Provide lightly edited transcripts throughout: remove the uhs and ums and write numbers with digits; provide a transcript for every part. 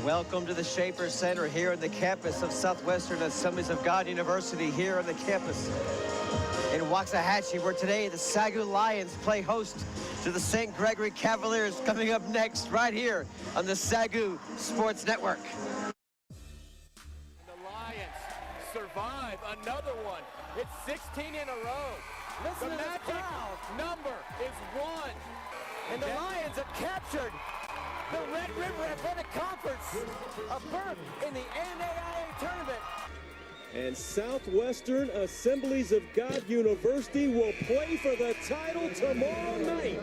Welcome to the Schaefer Center here on the campus of Southwestern Assemblies of God University here on the campus in Waxahachie, where today the SAGU Lions play host to the St. Gregory Cavaliers, coming up next right here on the SAGU Sports Network. And the Lions survive another one. It's 16 in a row. Listen the to magic this crowd. number is 1. And the Lions have captured the Red River Athletic Conference, a berth in the NAIA tournament. And Southwestern Assemblies of God University will play for the title tomorrow night.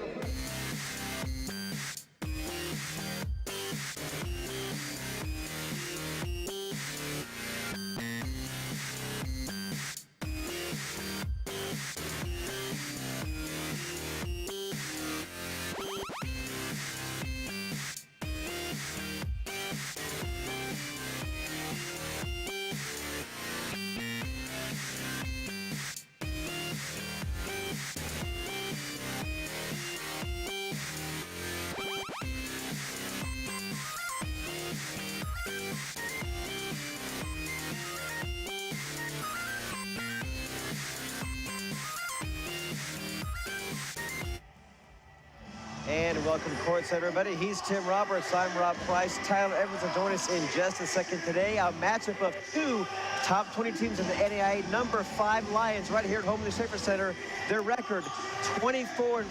And welcome courts, everybody. He's Tim Roberts. I'm Rob Price. Tyler Evans will join us in just a second today. A matchup of 2 top 20 teams in the NAIA. Number 5 Lions right here at home in the Schaefer Center. Their record 24-4,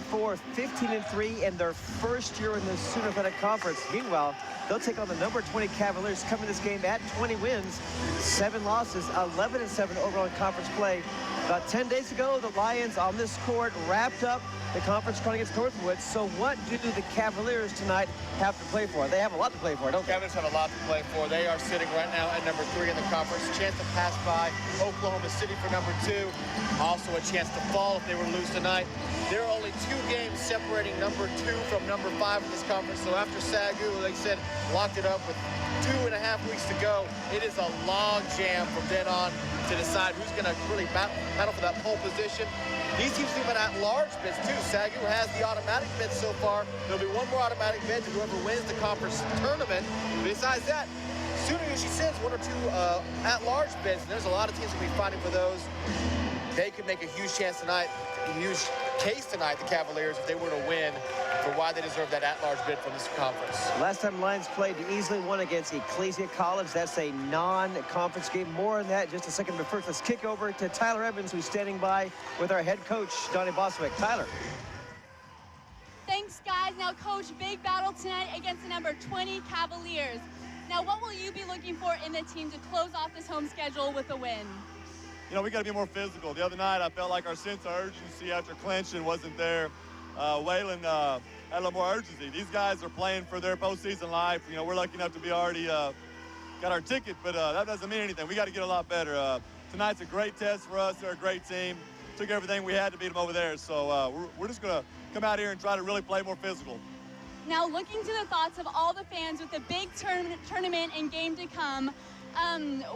15-3 in their first year in the Student Athletic Conference. Meanwhile, they'll take on the number 20 Cavaliers, coming this game at 20 wins, 7 losses, 11-7 overall in conference play. About 10 days ago, the Lions on this court wrapped up the conference run against Northwood. So what do the Cavaliers tonight have to play for? They have a lot to play for, don't they? Cavaliers have a lot to play for. They are sitting right now at number 3 in the conference. Chance to pass by Oklahoma City for number 2. Also a chance to fall if they were to lose tonight. There are only 2 games separating number 2 from number 5 in this conference. So after SAGU, like I said, locked it up with 2.5 weeks to go, it is a log jam from then on to decide who's going to really battle for that pole position. These teams have been at-large bids, too. SAGU has the automatic bid so far. There'll be 1 more automatic bid to whoever wins the conference tournament. Besides that, SUNY usually sends 1 or 2 at-large bids, and there's a lot of teams that will be fighting for those. They could make a huge chance tonight, a huge case tonight, the Cavaliers, if they were to win, for why they deserve that at-large bid from this conference. Last time Lions played, easily won against Ecclesia College. That's a non-conference game. More on that in just a second. But first, let's kick over to Tyler Evans, who's standing by with our head coach, Donnie Boswick. Tyler. Thanks, guys. Now, Coach, big battle tonight against the number 20 Cavaliers. Now, what will you be looking for in the team to close off this home schedule with a win? You know, we got to be more physical. The other night, I felt like our sense of urgency after clinching wasn't there. Waylon had a little more urgency. These guys are playing for their postseason life. You know, we're lucky enough to be already got our ticket, but that doesn't mean anything. We got to get a lot better. Tonight's a great test for us. They're a great team. Took everything we had to beat them over there. So we're just going to come out here and try to really play more physical. Now, looking to the thoughts of all the fans with the big tournament and game to come,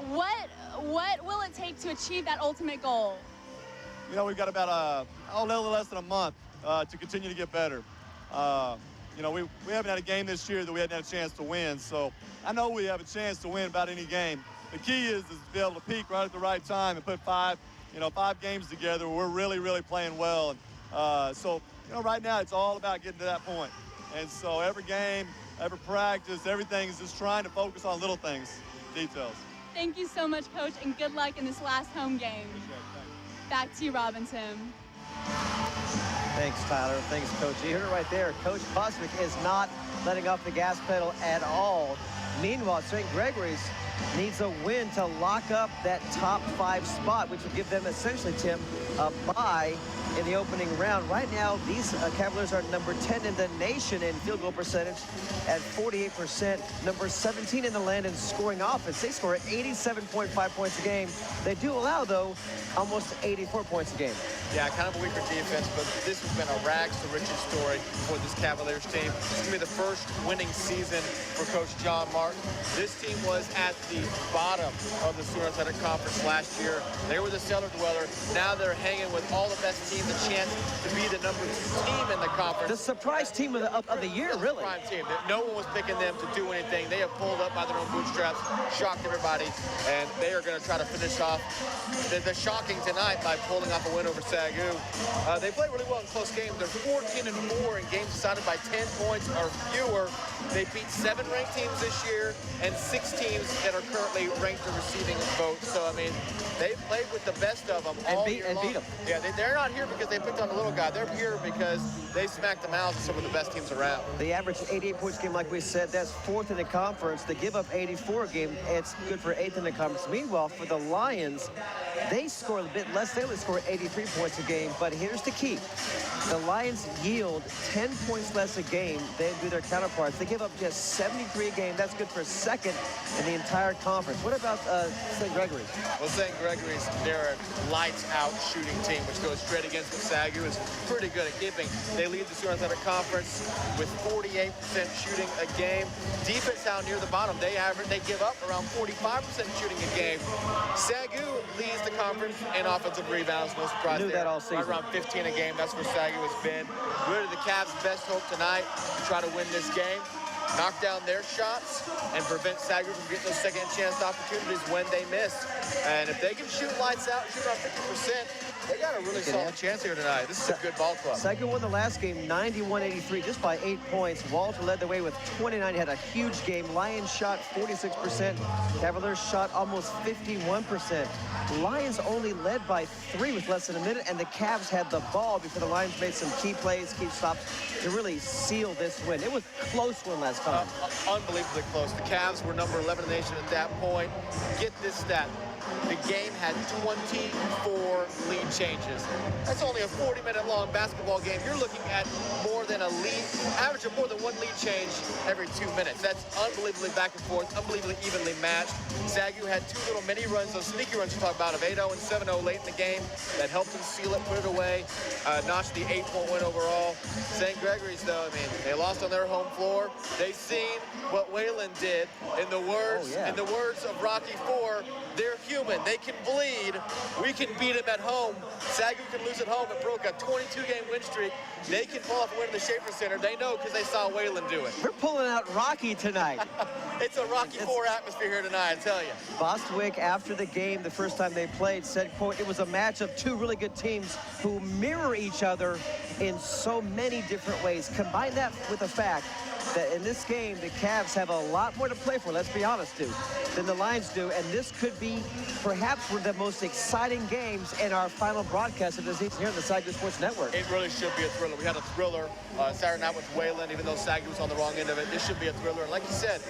what will it take to achieve that ultimate goal? You know, we've got about a little less than a month to continue to get better. You know, we haven't had a game this year that we hadn't had a chance to win, so I know we have a chance to win about any game. The key is to be able to peak right at the right time and put 5 games together where we're really, really playing well. And so, you know, right now it's all about getting to that point. And so every game, every practice, everything is just trying to focus on little things, details. Thank you so much, Coach, and good luck in this last home game. Back to you, Robinson. Thanks, Tyler. Thanks, Coach. You heard it right there. Coach Boswick is not letting off the gas pedal at all. Meanwhile, St. Gregory's needs a win to lock up that top 5 spot, which would give them essentially, Tim, a bye in the opening round. Right now, these Cavaliers are number 10 in the nation in field goal percentage at 48%, number 17 in the land in scoring offense. They score at 87.5 points a game. They do allow, though, almost 84 points a game. Yeah, kind of a weaker defense, but this has been a rags to riches story for this Cavaliers team. It's going to be the first winning season for Coach John Martin. This team was at the bottom of the SAGU Athletic Conference last year. They were the cellar dweller. Now they're hanging with all the best teams, a chance to be the #2 team in the conference. The surprise team of the year, really. Prime team. No one was picking them to do anything. They have pulled up by their own bootstraps, shocked everybody, and they are going to try to finish off the shocking tonight by pulling off a win over SAGU. They played really well in close games. They're 14-4 in games decided by 10 points or fewer. They beat 7 ranked teams this year and 6 teams that are currently ranked or receiving votes. So, I mean, they played with the best of them all year long. Beat them. Yeah, they're not here because they picked on the little guy. They're here because they smacked the mouths of some of the best teams around. They averaged 88 points a game, like we said. That's 4th in the conference. They give up 84 a game. It's good for 8th in the conference. Meanwhile, for the Lions, they score a bit less. They only score 83 points a game. But here's the key. The Lions yield 10 points less a game than do their counterparts. They give up just 73 a game. That's good for 2nd in the entire conference. What about St. Gregory's? Well, St. Gregory's, they're a lights-out shooting team, which goes straight against what SAGU is pretty good at keeping. They lead the SAGU Athletic Conference with 48% shooting a game. Defense out near the bottom, they give up around 45% shooting a game. SAGU leads the conference in offensive rebounds, no surprise there. Knew that all season. Right around 15 a game, that's where SAGU has been. Really the Cavs' best hope tonight to try to win this game. Knock down their shots and prevent SAGU from getting those second chance opportunities when they miss. And if they can shoot lights out, shoot around 50%, they got a really solid chance here tonight. This is a good ball club. SAGU won the last game 91-83 just by 8 points. Walter led the way with 29. He had a huge game. Lions shot 46%. Cavaliers shot almost 51%. Lions only led by 3 with less than a minute, and the Cavs had the ball before the Lions made some key plays, key stops to really seal this win. It was a close one last time. Unbelievably close. The Cavs were number 11 in the nation at that point. Get this stat. The game had 24 lead changes. That's only a 40-minute long basketball game. You're looking at more than average of more than 1 lead change every 2 minutes. That's unbelievably back and forth, unbelievably evenly matched. SAGU had 2 little mini runs, those sneaky runs you talk about, of 8-0 and 7-0 late in the game that helped them seal it, put it away, notched the 8-point win overall. St. Gregory's, though, I mean, they lost on their home floor. They seen what Wayland did. In the words of Rocky IV, they're human. They can bleed. We can beat them at home. SAGU can lose at home. It broke a 22-game win streak. They can pull off a win in the Schaefer Center. They know because they saw Wayland do it. We're pulling out Rocky tonight. It's a Rocky IV atmosphere here tonight, I tell you. Bostwick, after the game, the first time they played, said, quote, it was a match of 2 really good teams who mirror each other in so many different ways. Combine that with the fact that in this game, the Cavs have a lot more to play for, let's be honest, than the Lions do. And this could be perhaps one of the most exciting games in our final broadcast of the season here on the SAGU Sports Network. It really should be a thriller. We had a thriller Saturday night with Wayland, even though SAGU was on the wrong end of it. This should be a thriller. And like you said,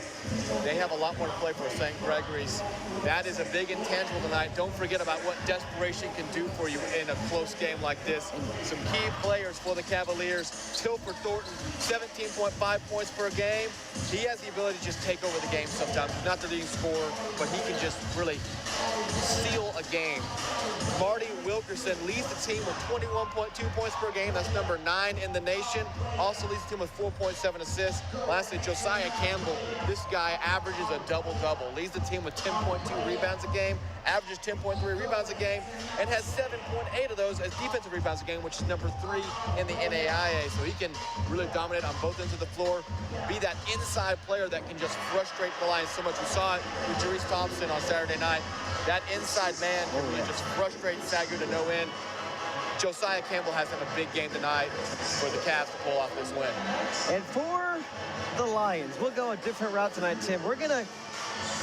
they have a lot more to play for. St. Gregory's. That is a big intangible tonight. Don't forget about what desperation can do for you in a close game like this. Some key players for the Cavaliers. Tilford Thornton, 17.5 points per game. He has the ability to just take over the game sometimes. He's not the leading scorer, but he can just really seal a game. Marty Wilkerson leads the team with 21.2 points per game. That's number 9 in the nation. Also leads the team with 4.7 assists. Lastly, Josiah Campbell. This guy averages a double-double. Leads the team with 10.2 rebounds a game, averages 10.3 rebounds a game, and has 7.8 of those as defensive rebounds a game, which is number 3 in the NAIA. So he can really dominate on both ends of the floor, be that inside player that can just frustrate the Lions so much. We saw it with Jerice Thompson on Saturday night. That inside man can really just frustrate SAGU to no end. Josiah Campbell has a big game tonight for the Cavs to pull off this win. And for the Lions, we'll go a different route tonight, Tim. We're going to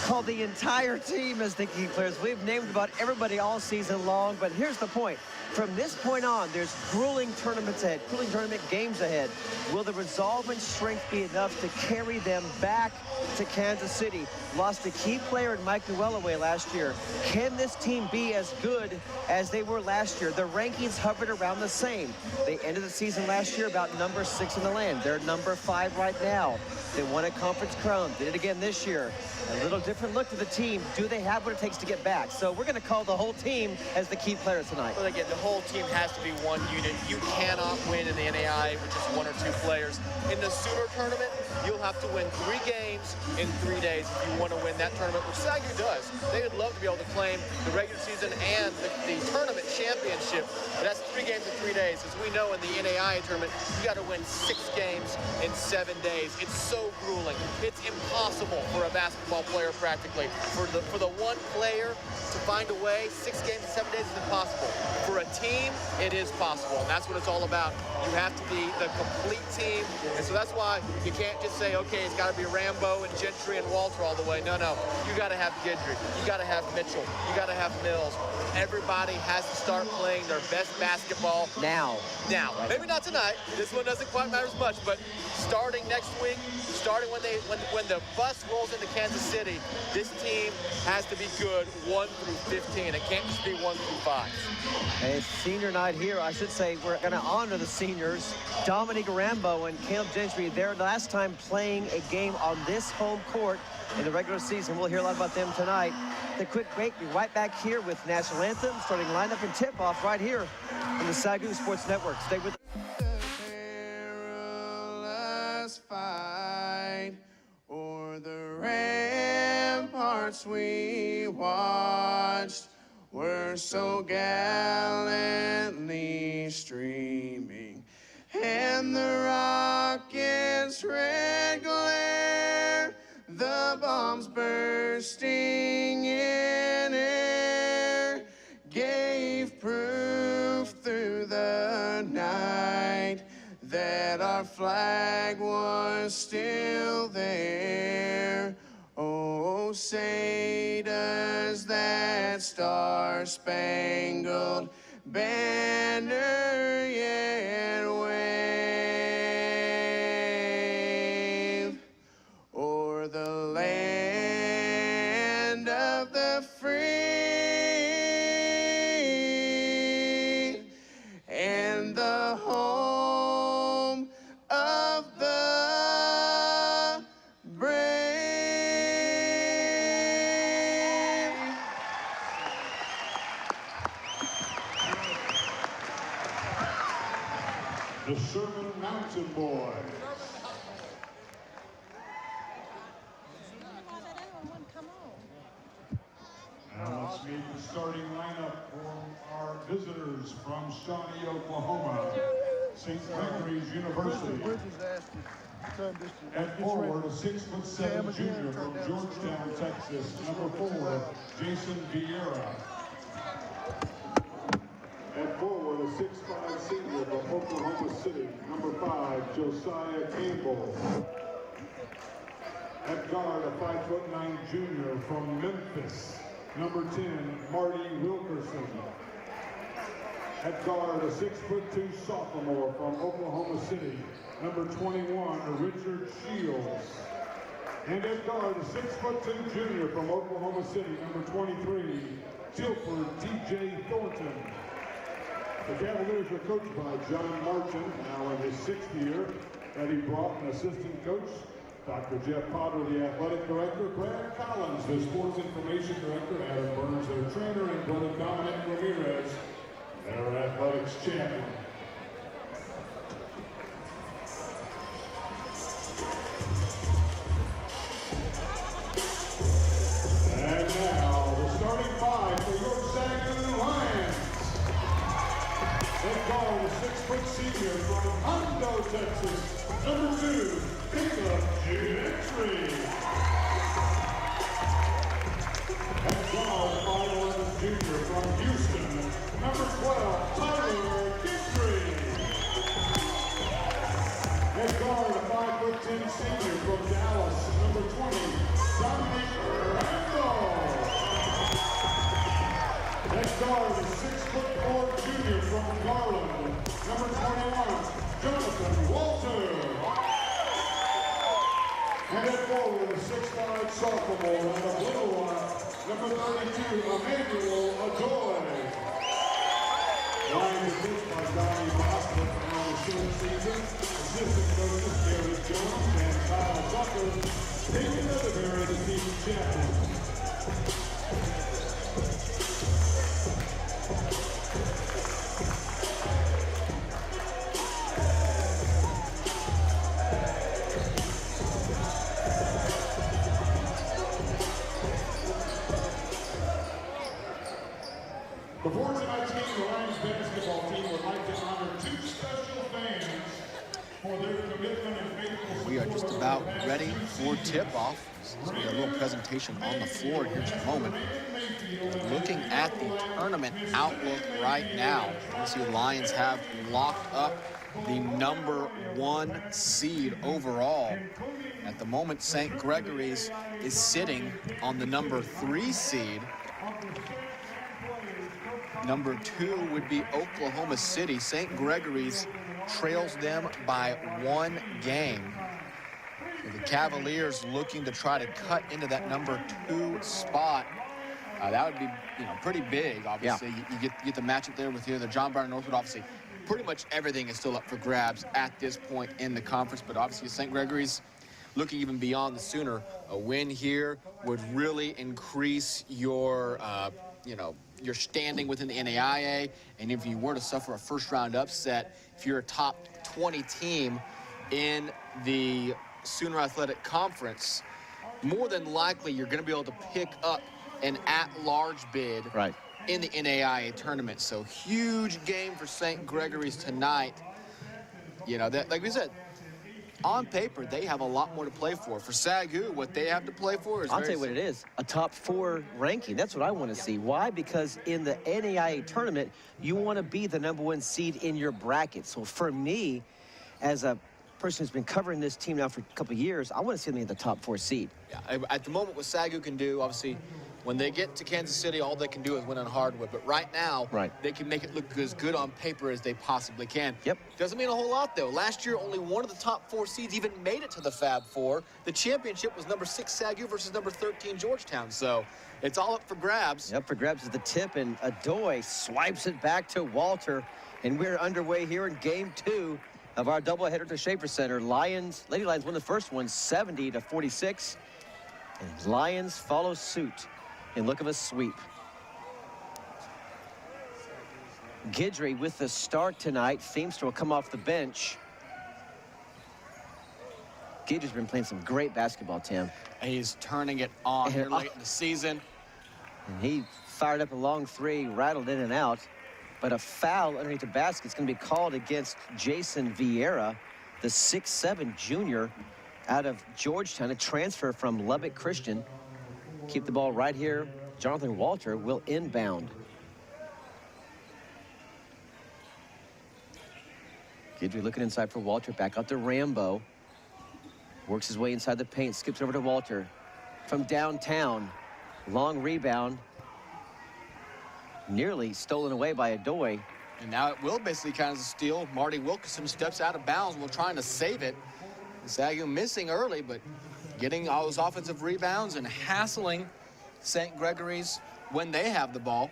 call the entire team as the key players. We've named about everybody all season long, but here's the point. From this point on, there's grueling tournaments ahead, grueling tournament games ahead. Will the resolve and strength be enough to carry them back to Kansas City? Lost a key player in Mike Newellaway last year. Can this team be as good as they were last year? The rankings hovered around the same. They ended the season last year about number 6 in the land. They're number 5 right now. They won a conference crown, did it again this year. A little different look to the team. Do they have what it takes to get back? So we're going to call the whole team as the key players tonight. Well, again, the whole team has to be one unit. You cannot win in the NAI with just 1 or 2 players. In the Sooner tournament, you'll have to win 3 games in 3 days if you want to win that tournament, which SAGU does. They would love to be able to claim the regular season and the tournament championship. But that's 3 games in 3 days. As we know in the NAI tournament, you got to win 6 games in 7 days. It's so grueling. It's impossible for a basketball player practically. For the one player to find a way, 6 games in 7 days is impossible. For a team, it is possible, and that's what it's all about. You have to be the complete team, and so that's why you can't just say, okay, it's got to be Rambo and Gentry and Walter all the way. No. You got to have Guidry. You got to have Mitchell. You got to have Mills. Everybody has to start playing their best basketball now. Maybe not tonight. This one doesn't quite matter as much, but starting next week, starting when the bus rolls into Kansas City, this team has to be good 1 through 15. It can't just be 1 through 5. And it's senior night here. I should say we're going to honor the seniors. Dominic Rambo and Caleb Gentry, their last time playing a game on this home court in the regular season. We'll hear a lot about them tonight. The quick break, be right back here with National Anthem, starting lineup and tip-off right here on the SAGU Sports Network. Stay with us. Fight o'er the ramparts we watched were so gallantly streaming, and the rockets' red glare, the bombs bursting in air, gave proof through the night that our flag was still there. Oh, say does that star-spangled banner yet wave o'er the land of the free and the home of the brave. The Sherman Mountain Boy. Now let's meet the starting lineup for our visitors from Shawnee, Oklahoma, St. Gregory's University. At forward, a 6'7" junior from Georgetown, Texas, number 4, Jason Vieira. At forward, a 6'5" senior from Oklahoma City, number 5, Josiah Campbell. At guard, a 5'9" junior from Memphis, number 10, Marty Wilkerson. At guard, a 6'2" sophomore from Oklahoma City, number 21, Richard Shields. And at guard, a 6'2" junior from Oklahoma City, number 23, Tilford T.J. Thornton. The Cavaliers are coached by John Martin, now in his 6th year. Eddie Brought, an assistant coach. Dr. Jeff Potter, the athletic director. Brad Collins, the sports information director. Adam Burns, their trainer. And brother Dominic Ramirez, their athletics champion. And now, the starting 5 for your SAGU Lions. They call the 6' senior from Hondo, Texas, number 2, Caleb Gentry. And guard, 5'11" junior from Houston, number 12, Tyler Gentry. And guard, a 5'10" senior from Dallas, number 20, Dominic Rambo. And guard, a 6'4" junior from Garland, number 21, Jonathan Walter. And at forward, a 6'5" sophomore and a blue one, number 32, Emmanuel Adoy. Lions are coached by Donnie Boston now in the short season. Assistant coaches Gary Jones and Kyle Tucker. Taking another very the team champion. Before tonight's game, the Lions basketball team would like to honor 2 special fans for their commitment and faithful. We are just about ready for tip-off. So we have a little presentation on the floor here in just a moment. Looking at the tournament outlook right now, you see the Lions have locked up the #1 seed overall. At the moment, St. Gregory's is sitting on the #3 seed. #2 would be Oklahoma City. St. Gregory's trails them by 1 game. So the Cavaliers looking to try to cut into that #2 spot. That would be, pretty big, obviously. Yeah. You get the matchup there with the John Brown and Northwood. Obviously, pretty much everything is still up for grabs at this point in the conference. But obviously, St. Gregory's looking even beyond the Sooner. A win here would really increase your, your standing within the NAIA. And if you were to suffer a first-round upset, if you're a top 20 team in the Sooner Athletic Conference, more than likely you're going to be able to pick up an at-large bid in the NAIA tournament. So huge game for St. Gregory's tonight. Like we said, on paper, they have a lot more to play for. For SAGU, what they have to play for is I'll tell you what it is, a top 4 ranking. That's what I want to see. Why? Because in the NAIA tournament, you want to be the #1 seed in your bracket. So for me, as a person who's been covering this team now for a couple of years, I want to see them in the top 4 seed. Yeah, at the moment, what SAGU can do, obviously, when they get to Kansas City, all they can do is win on hardwood. But right now, they can make it look as good on paper as they possibly can. Yep. Doesn't mean a whole lot, though. Last year, only one of the top 4 seeds even made it to the Fab Four. The championship was #6 SAGU versus #13 Georgetown. So it's all up for grabs. Up for grabs is the tip, and Adoy swipes it back to Walter. And we're underway here in game 2 of our doubleheader at the Schaefer Center. Lady Lions won the first one, 70-46. And Lions follow suit in look of a sweep. Guidry with the start tonight. Feimster will come off the bench. Guidry's been playing some great basketball, Tim. And he's turning it on here late in the season. And he fired up a long 3, rattled in and out. But a foul underneath the basket is going to be called against Jason Vieira, the 6'7" junior out of Georgetown, a transfer from Lubbock Christian. Keep the ball right here. Jonathan Walter will inbound. Guidry looking inside for Walter. Back out to Rambo. Works his way inside the paint. Skips over to Walter. From downtown. Long rebound. Nearly stolen away by Adoy. And now it will basically kind of steal. Marty Wilkerson steps out of bounds while trying to save it. SAGU missing early, but getting all those offensive rebounds and hassling St. Gregory's when they have the ball.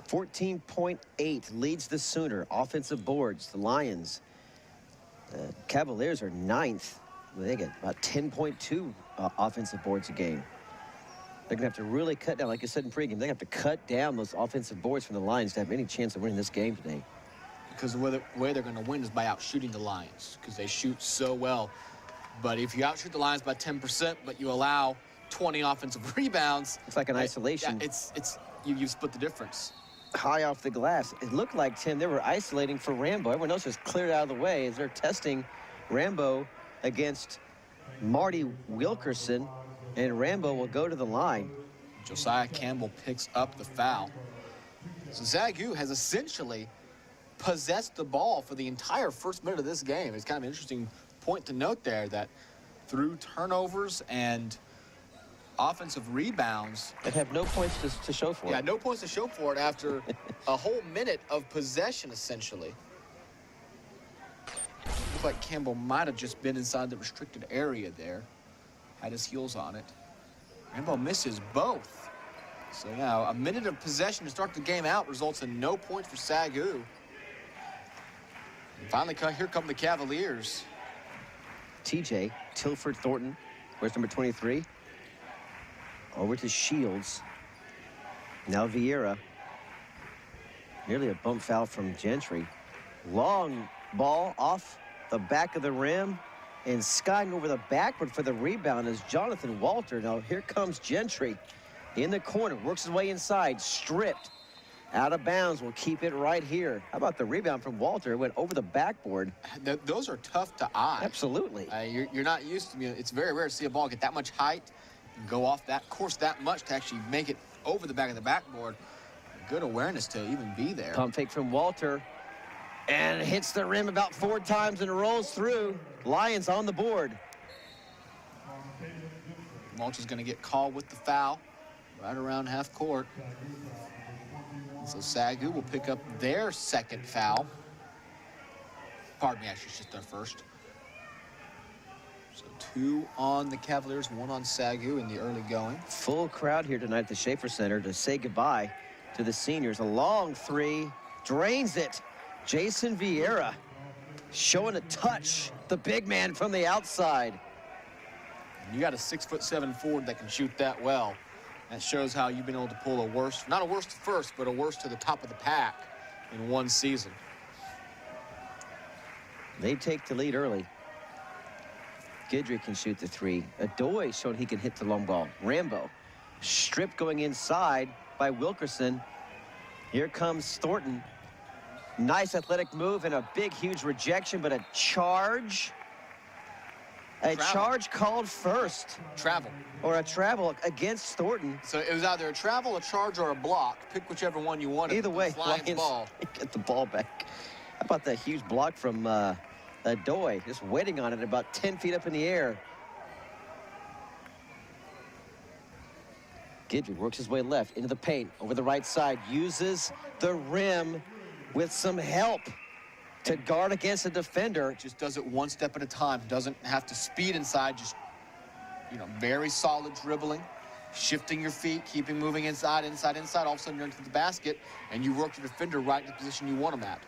14.8 leads the Sooner. Offensive boards, the Lions. The Cavaliers are 9th. They get about 10.2 offensive boards a game. They're going to have to really cut down, like you said in pregame, they have to cut down those offensive boards from the Lions to have any chance of winning this game today. Because the way they're going to win is by out-shooting the Lions, because they shoot so well. But if you out-shoot the Lions by 10%, but you allow 20 offensive rebounds... It's like an isolation. Yeah, you've split the difference. High off the glass. It looked like, Tim, they were isolating for Rambo. Everyone else was cleared out of the way as they're testing Rambo against Marty Wilkerson. And Rambo will go to the line. Josiah Campbell picks up the foul. So SAGU has essentially possessed the ball for the entire first minute of this game. It's kind of an interesting point to note there that through turnovers and offensive rebounds. That have no points to show for it. Yeah, no points to show for it after a whole minute of possession, essentially. Looks like Campbell might have just been inside the restricted area there. Had his heels on it. Rambo misses both. So now a minute of possession to start the game out results in no points for SAGU. And finally, here come the Cavaliers. TJ, Tilford Thornton, where's number 23? Over to Shields. Now Vieira. Nearly a bump foul from Gentry. Long ball off the back of the rim. And skying over the backward for the rebound is Jonathan Walter. Now here comes Gentry in the corner. Works his way inside. Stripped. Out of bounds. Will keep it right here. How about the rebound from Walter? It went over the backboard. Those are tough to eye. Absolutely. You're not used to, it's very rare to see a ball get that much height and go off that course that much to actually make it over the back of the backboard. Good awareness to even be there. Pump fake from Walter. And it hits the rim about 4 times and rolls through. Lions on the board. Walter's going to get called with the foul right around half court. So SAGU will pick up their second foul. Pardon me, actually, it's just their first. So 2 on the Cavaliers, 1 on SAGU in the early going. Full crowd here tonight at the Schaefer Center to say goodbye to the seniors. A long 3, drains it. Jason Vieira showing a touch. The big man from the outside. You got a 6'7" forward that can shoot that well. That shows how you've been able to pull a worst, not a worst to first, but a worst to the top of the pack in 1 season. They take the lead early. Guidry can shoot the 3. Adoy showed he can hit the long ball. Rambo stripped going inside by Wilkerson. Here comes Thornton. Nice athletic move and a big, huge rejection, but a charge. A charge called first. Travel. Or a travel against Thornton. So it was either a travel, a charge, or a block. Pick whichever one you wanted. Either way, Lions ball. Get the ball back. How about that huge block from Adoy, just waiting on it about 10 feet up in the air. Guidry works his way left into the paint, over the right side, uses the rim with some help to guard against a defender. Just does it 1 step at a time. Doesn't have to speed inside, just, very solid dribbling, shifting your feet, keeping moving inside, inside, inside. All of a sudden you're into the basket, and you work your defender right in the position you want him at.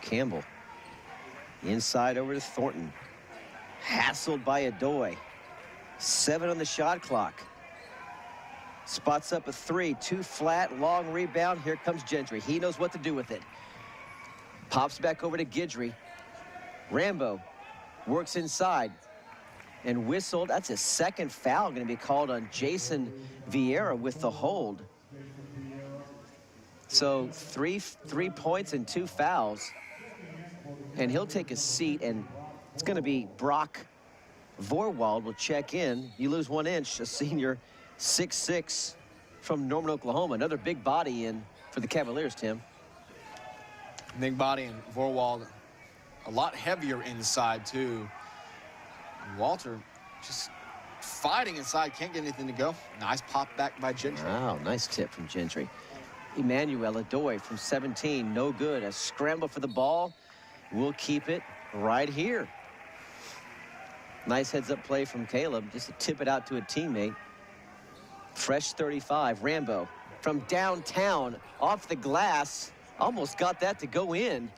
Campbell, inside over to Thornton. Hassled by Adoy. 7 on the shot clock. Spots up a 3, 2 flat, long rebound. Here comes Gentry. He knows what to do with it. Pops back over to Guidry. Rambo works inside and whistled. That's his 2nd foul going to be called on Jason Vieira with the hold. So 3 points and 2 fouls. And he'll take a seat, and it's going to be Brock Vorwald will check in. You lose 1 inch, a senior 6'6" from Norman, Oklahoma. Another big body in for the Cavaliers, Tim. Big body and Vorwald a lot heavier inside, too. And Walter just fighting inside, can't get anything to go. Nice pop back by Gentry. Wow, nice tip from Gentry. Emmanuel Adoy from 17, no good. A scramble for the ball. We'll keep it right here. Nice heads-up play from Caleb, just to tip it out to a teammate. Fresh 35, Rambo from downtown, off the glass. Almost got that to go in.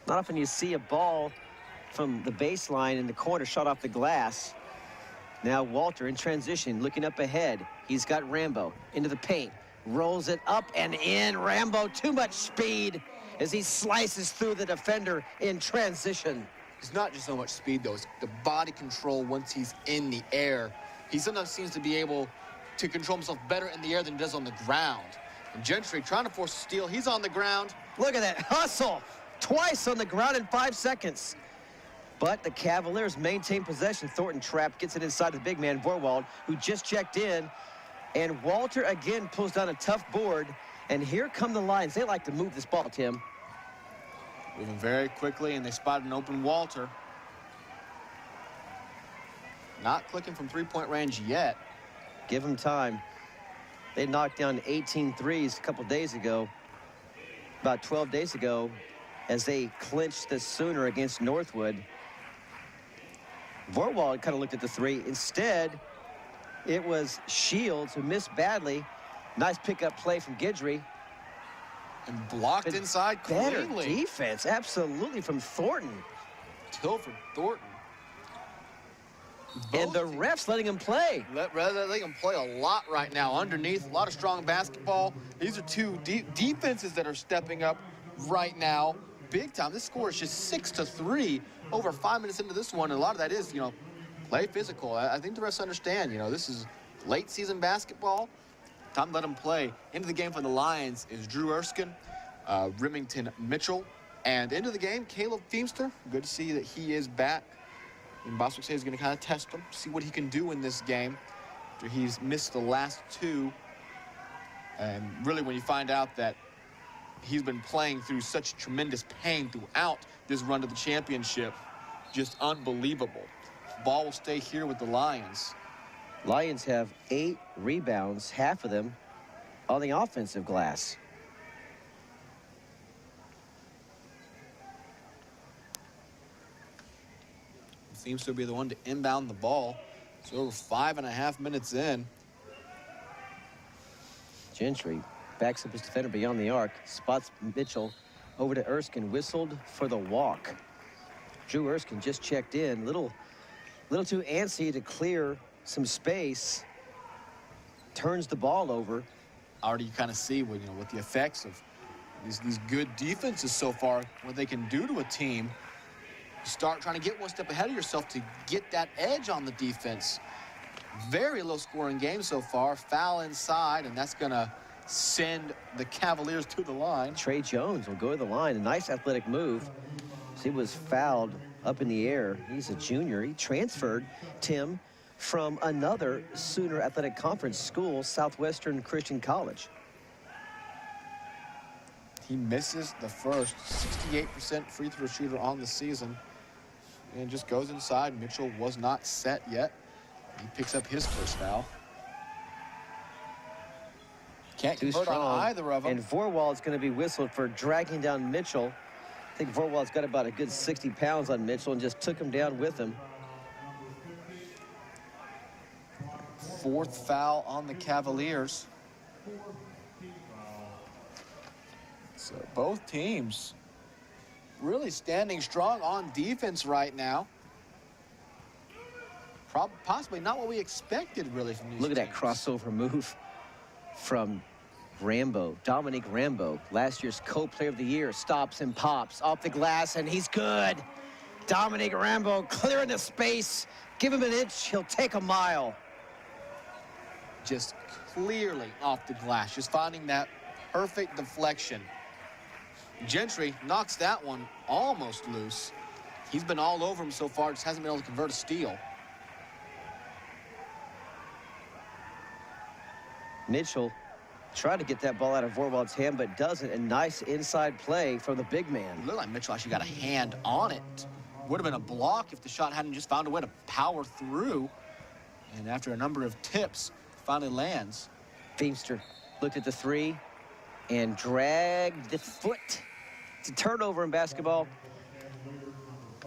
Not often you see a ball from the baseline in the corner shot off the glass. Now Walter in transition, looking up ahead. He's got Rambo into the paint. Rolls it up and in. Rambo, too much speed as he slices through the defender in transition. It's not just so much speed, though. It's the body control once he's in the air. He sometimes seems to be able to control himself better in the air than he does on the ground. And Gentry trying to force a steal. He's on the ground. Look at that hustle. Twice on the ground in 5 seconds. But the Cavaliers maintain possession. Thornton trapped, gets it inside the big man, Vorwald, who just checked in. And Walter again pulls down a tough board. And here come the Lions. They like to move this ball, Tim. Moving very quickly, and they spot an open Walter. Not clicking from three-point range yet. Give him time. They knocked down 18 threes a couple days ago, about 12 days ago, as they clinched the Sooner against Northwood. Vorwald kind of looked at the 3. Instead, it was Shields who missed badly. Nice pickup play from Guidry. And blocked inside cleanly. Better defense, absolutely, from Thornton. Tilford Thornton. And the refs letting him play. Letting him play a lot right now. Underneath, a lot of strong basketball. These are 2 defenses that are stepping up right now. big time. This score is just 6-3 over 5 minutes into this one. And a lot of that is, play physical. I think the refs understand, this is late season basketball. Time to let them play. Into the game for the Lions is Drew Erskine, Remington Mitchell. And into the game, Caleb Feemster. Good to see that he is back. And Boswick says he's going to kind of test him, see what he can do in this game after he's missed the last two. And really, when you find out that he's been playing through such tremendous pain throughout this run to the championship, just unbelievable. Ball will stay here with the Lions. Lions have 8 rebounds, half of them on the offensive glass. Seems to be the one to inbound the ball. It's over 5.5 minutes in. Gentry backs up his defender beyond the arc, spots Mitchell over to Erskine, whistled for the walk. Drew Erskine just checked in, little too antsy to clear some space, turns the ball over. Already you kind of see what, what the effects of these good defenses so far, what they can do to a team. You start trying to get one step ahead of yourself to get that edge on the defense. Very low scoring game so far. Foul inside, and that's going to send the Cavaliers to the line. Trey Jones will go to the line. A nice athletic move. He was fouled up in the air. He's a junior. He transferred, Tim, from another Sooner Athletic Conference school, Southwestern Christian College. He misses the first. 68% free throw shooter on the season. And just goes inside. Mitchell was not set yet. He picks up his first foul. Can't convert on either of them. And Vorwald's going to be whistled for dragging down Mitchell. I think Vorwald's got about a good 60 pounds on Mitchell and just took him down with him. 4th foul on the Cavaliers. So both teams really standing strong on defense right now. Possibly not what we expected, really, from these Look at teams. that crossover move from Rambo, Dominique Rambo, last year's co-player of the year, stops and pops off the glass, and he's good. Dominique Rambo clearing the space. Give him an inch, he'll take a mile. Just clearly off the glass, just finding that perfect deflection. Gentry knocks that one almost loose. He's been all over him so far, just hasn't been able to convert a steal. Mitchell tried to get that ball out of Vorwald's hand, but doesn't. A nice inside play from the big man. It looked like Mitchell actually got a hand on it. Would have been a block if the shot hadn't just found a way to power through. And after a number of tips, finally lands. Feemster looked at the three and dragged the foot. It's a turnover in basketball.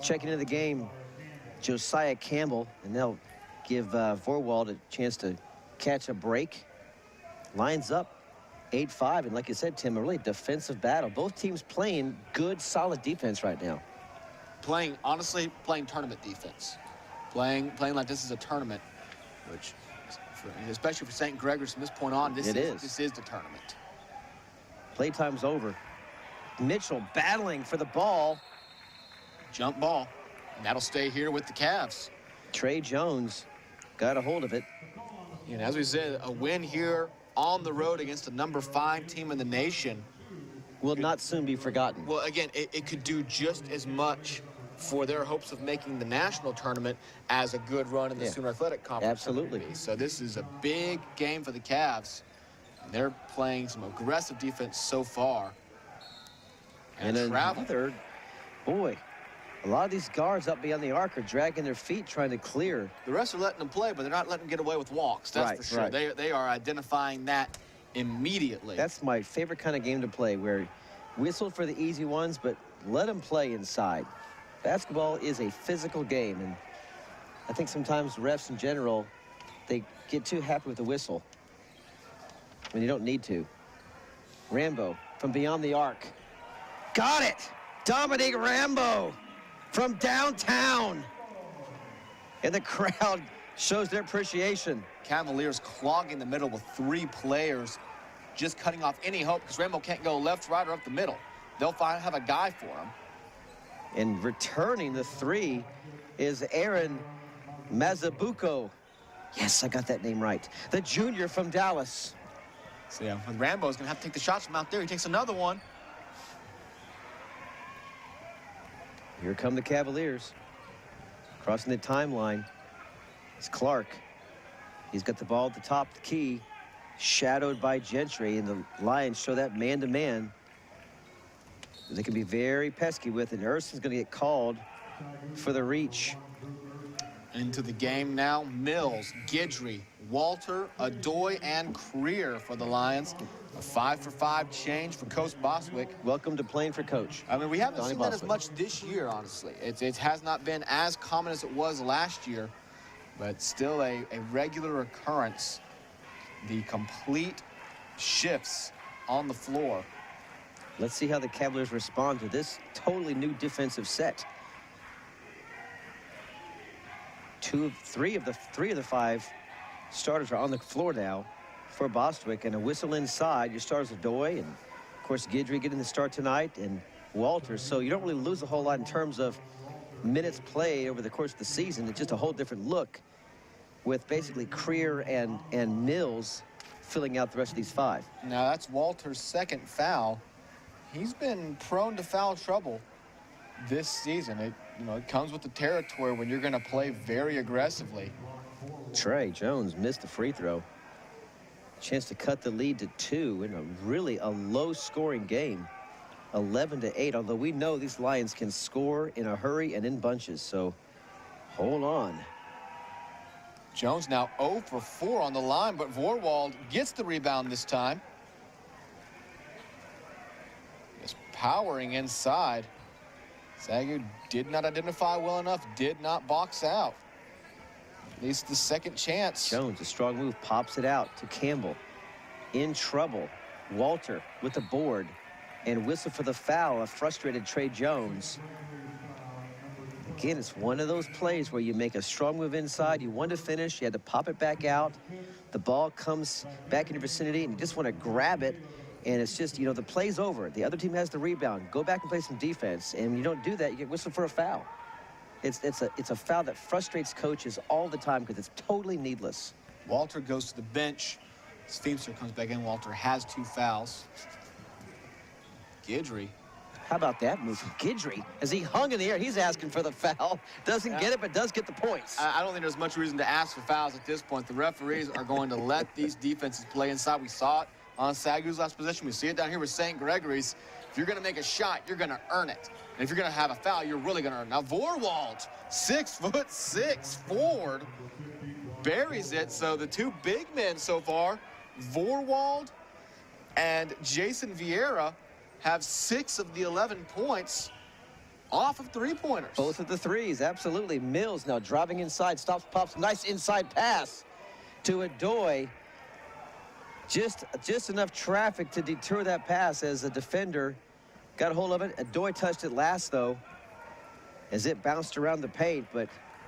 Checking into the game, Josiah Campbell, and they'll give Vorwald a chance to catch a break. Lines up 8-5, and like you said, Tim, a really defensive battle. Both teams playing good, solid defense right now. Honestly, playing tournament defense. Playing like this is a tournament, which, especially for St. Gregory's from this point on, this is the tournament. Playtime's over. Mitchell battling for the ball. Jump ball, and that'll stay here with the Cavs. Trey Jones got a hold of it. And as we said, a win here on the road against the number 5 team in the nation will not soon be forgotten. Well, again, it could do just as much for their hopes of making the national tournament as a good run in the Sooner Athletic Conference. Absolutely. So this is a big game for the Cavs. And they're playing some aggressive defense so far. And another, boy, a lot of these guards up beyond the arc are dragging their feet trying to clear. The rest are letting them play, but they're not letting them get away with walks. That's for sure. Right. They are identifying that immediately. That's my favorite kind of game to play, where whistle for the easy ones, but let them play inside. Basketball is a physical game, and I think sometimes refs in general, they get too happy with the whistle when you don't need to. Rambo from beyond the arc. Got it! Dominique Rambo from downtown. And the crowd shows their appreciation. Cavaliers clogging the middle with 3 players, just cutting off any hope because Rambo can't go left, right, or up the middle. they'll have a guy for him. And returning the three is Aaron Mazabuko. Yes, I got that name right. The junior from Dallas. So yeah, Rambo's gonna have to take the shots from out there. He takes another one. Here come the Cavaliers. Crossing the timeline. It's Clark. He's got the ball at the top of the key, shadowed by Gentry, and the Lions show that man-to-man. They can be very pesky with it, and Urson's gonna get called for the reach. Into the game now, Mills, Guidry, Walter, Adoy, and Creer for the Lions. A 5-for-5 change for Coach Bostwick. Welcome to playing for Coach. I mean, we haven't Donnie seen that as Bostwick. much this year, honestly. It has not been as common as it was last year, but still a regular occurrence. The complete shifts on the floor. Let's see how the Cavaliers respond to this totally new defensive set. Three of the five starters are on the floor now for Bostwick, and a whistle inside. Your starters are Adoy, and of course Guidry getting the start tonight, and Walter. So you don't really lose a whole lot in terms of minutes played over the course of the season. It's just a whole different look with basically Creer and Mills filling out the rest of these five. Now that's Walter's second foul. He's been prone to foul trouble this season. It comes with the territory when you're going to play very aggressively. Trey Jones missed the free throw. Chance to cut the lead to 2 in a low-scoring game, 11-8. Although we know these Lions can score in a hurry and in bunches, so hold on. Jones now 0 for 4 on the line, but Vorwald gets the rebound this time. Just powering inside. SAGU did not identify well enough, did not box out. At least the second chance. Jones, a strong move, pops it out to Campbell. In trouble. Walter with the board. And whistle for the foul, a frustrated Trey Jones. Again, it's one of those plays where you make a strong move inside. You want to finish. You had to pop it back out. The ball comes back in your vicinity, and you just want to grab it. And it's just, the play's over. The other team has the rebound. Go back and play some defense. And when you don't do that, you get whistled for a foul. It's a foul that frustrates coaches all the time because it's totally needless. Walter goes to the bench. Feimster comes back in. Walter has 2 fouls. Guidry. How about that move from Guidry? As he hung in the air, he's asking for the foul. Doesn't get it, but does get the points. I don't think there's much reason to ask for fouls at this point. The referees are going to let these defenses play inside. We saw it on SAGU's last possession. We see it down here with St. Gregory's. If you're going to make a shot, you're going to earn it. And if you're going to have a foul, you're really going to earn it. Now, Vorwald, 6'6" forward, buries it. So the 2 big men so far, Vorwald and Jason Vieira, have 6 of the 11 points off of 3-pointers. Both of the threes, absolutely. Mills now driving inside, stops, pops, nice inside pass to Adoy. Just enough traffic to deter that pass as the defender got a hold of it. Adoy touched it last, though, as it bounced around the paint. But,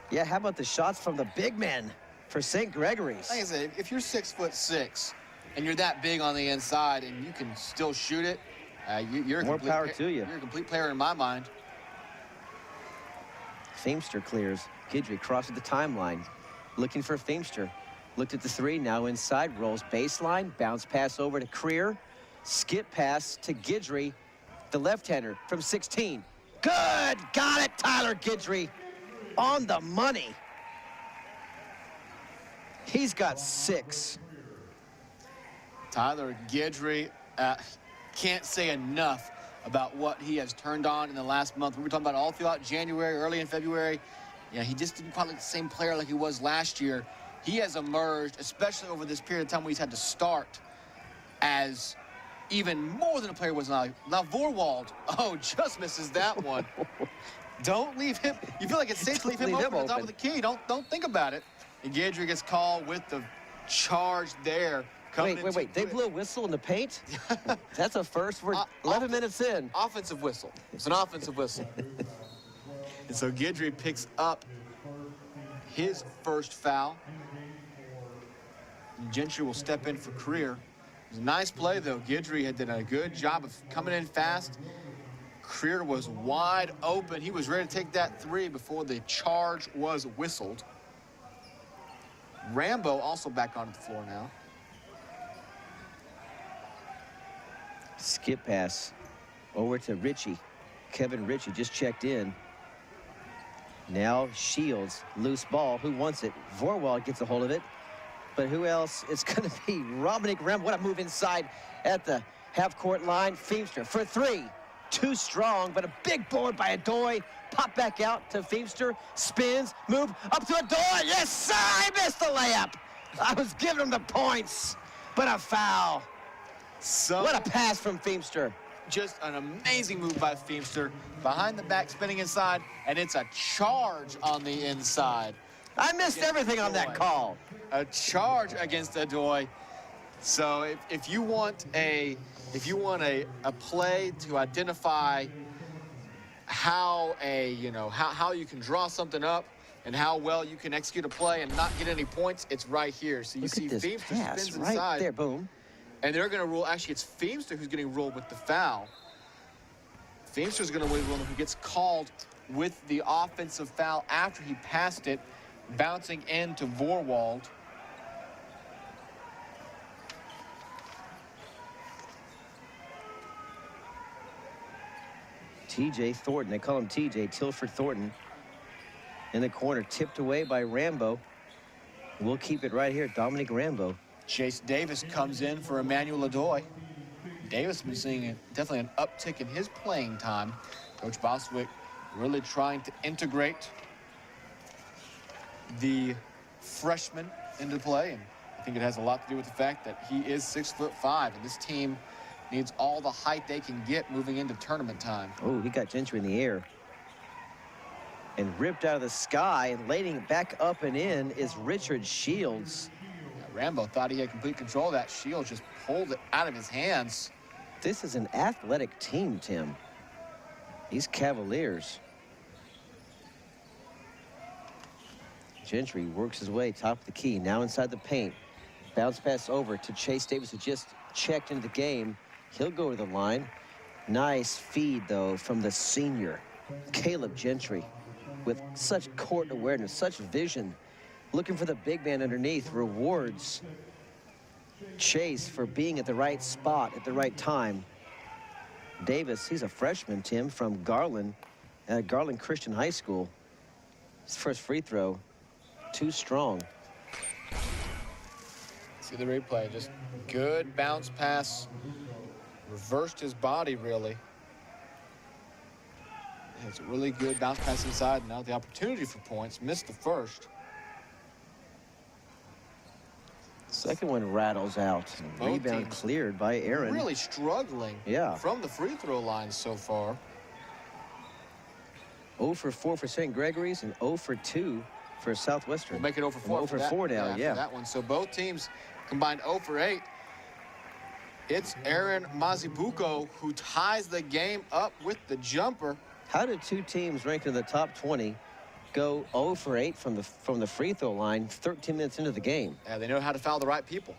yeah, how about the shots from the big men for St. Gregory's? Like I said, if you're 6'6" and you're that big on the inside and you can still shoot it, you're a more power to you. You're a complete player in my mind. Feimster clears. Guidry crosses the timeline, looking for Feimster. Looked at the 3, now inside, rolls baseline, bounce pass over to Creer, skip pass to Guidry, the left-hander from 16. Good! Got it, Tyler Guidry. On the money. He's got 6. Tyler Guidry, can't say enough about what he has turned on in the last month. We were talking about all throughout January, early in February. Yeah, he just didn't quite look the same player like he was last year. He has emerged, especially over this period of time where he's had to start, as even more than a player was now. Now Vorwald, just misses that one. Don't leave him. You feel like it's safe to leave him open at the top of the key. Don't think about it. And Guidry gets called with the charge there. Wait. They blew a whistle in the paint? That's a first. We're 11 minutes in. Offensive whistle. It's an offensive whistle. And so Guidry picks up his first foul. And Gentry will step in for Creer. It was a nice play, though. Guidry had done a good job of coming in fast Creer was wide open. He was ready to take that three before the charge was whistled. Rambo also back onto the floor now. Skip pass over to Ritchie. Kevin Ritchie just checked in. Now Shields, loose ball. Who wants it? Vorwald gets a hold of it. But who else? It's going to be Dominic Rambo. What a move inside at the half-court line. Feemster for three. Too strong, but a big board by Adoy. Pop back out to Feemster. Spins, move up to Adoy. Yes, sir! I missed the layup. I was giving him the points, but a foul. What a pass from Feemster. Just an amazing move by Feemster. Behind the back, spinning inside, and it's a charge on the inside. I missed everything on that call. A charge against Adoy. So if you want a play to identify how how you can draw something up and how well you can execute a play and not get any points, it's right here. So you see Feemster spins inside. Right there, boom. And they're going to rule, actually, it's Feemster who's getting ruled with the foul. Feemster's going to be the one who gets called with the offensive foul after he passed it, bouncing into Vorwald. TJ Thornton, they call him TJ, Tilford Thornton. In the corner, tipped away by Rambo. We'll keep it right here, Dominic Rambo. Chase Davis comes in for Emmanuel Adoy. Davis has been seeing definitely an uptick in his playing time. Coach Boswick really trying to integrate the freshman into play, and I think it has a lot to do with the fact that he is 6'5", and this team needs all the height they can get moving into tournament time. Oh, he got Gentry in the air and ripped out of the sky, and lading it back up and in is Richard Shields. Rambo thought he had complete control of that. Shields just pulled it out of his hands. This is an athletic team, Tim. These Cavaliers. Gentry works his way top of the key, now inside the paint. Bounce pass over to Chase Davis, who just checked into the game. He'll go to the line. Nice feed, though, from the senior, Caleb Gentry, with such court awareness, such vision. Looking for the big man underneath, rewards Chase for being at the right spot at the right time. Davis, he's a freshman, Tim, from Garland, Garland Christian High School. His first free throw, too strong. See the replay, just good bounce pass. Reversed his body, really. It's a really good bounce pass inside. Now the opportunity for points, missed the first. Second one rattles out. Rebound cleared by Aaron. Really struggling from the free throw line so far. 0 for 4 for St. Gregory's and 0 for 2 for Southwestern. We'll make it 0 for 4. 0 for 4 now, for that one. So both teams combined 0 for 8. It's Aaron Mazibuko who ties the game up with the jumper. How did two teams ranked in the top 20 go 0 for 8 from the free throw line 13 minutes into the game? Yeah, they know how to foul the right people.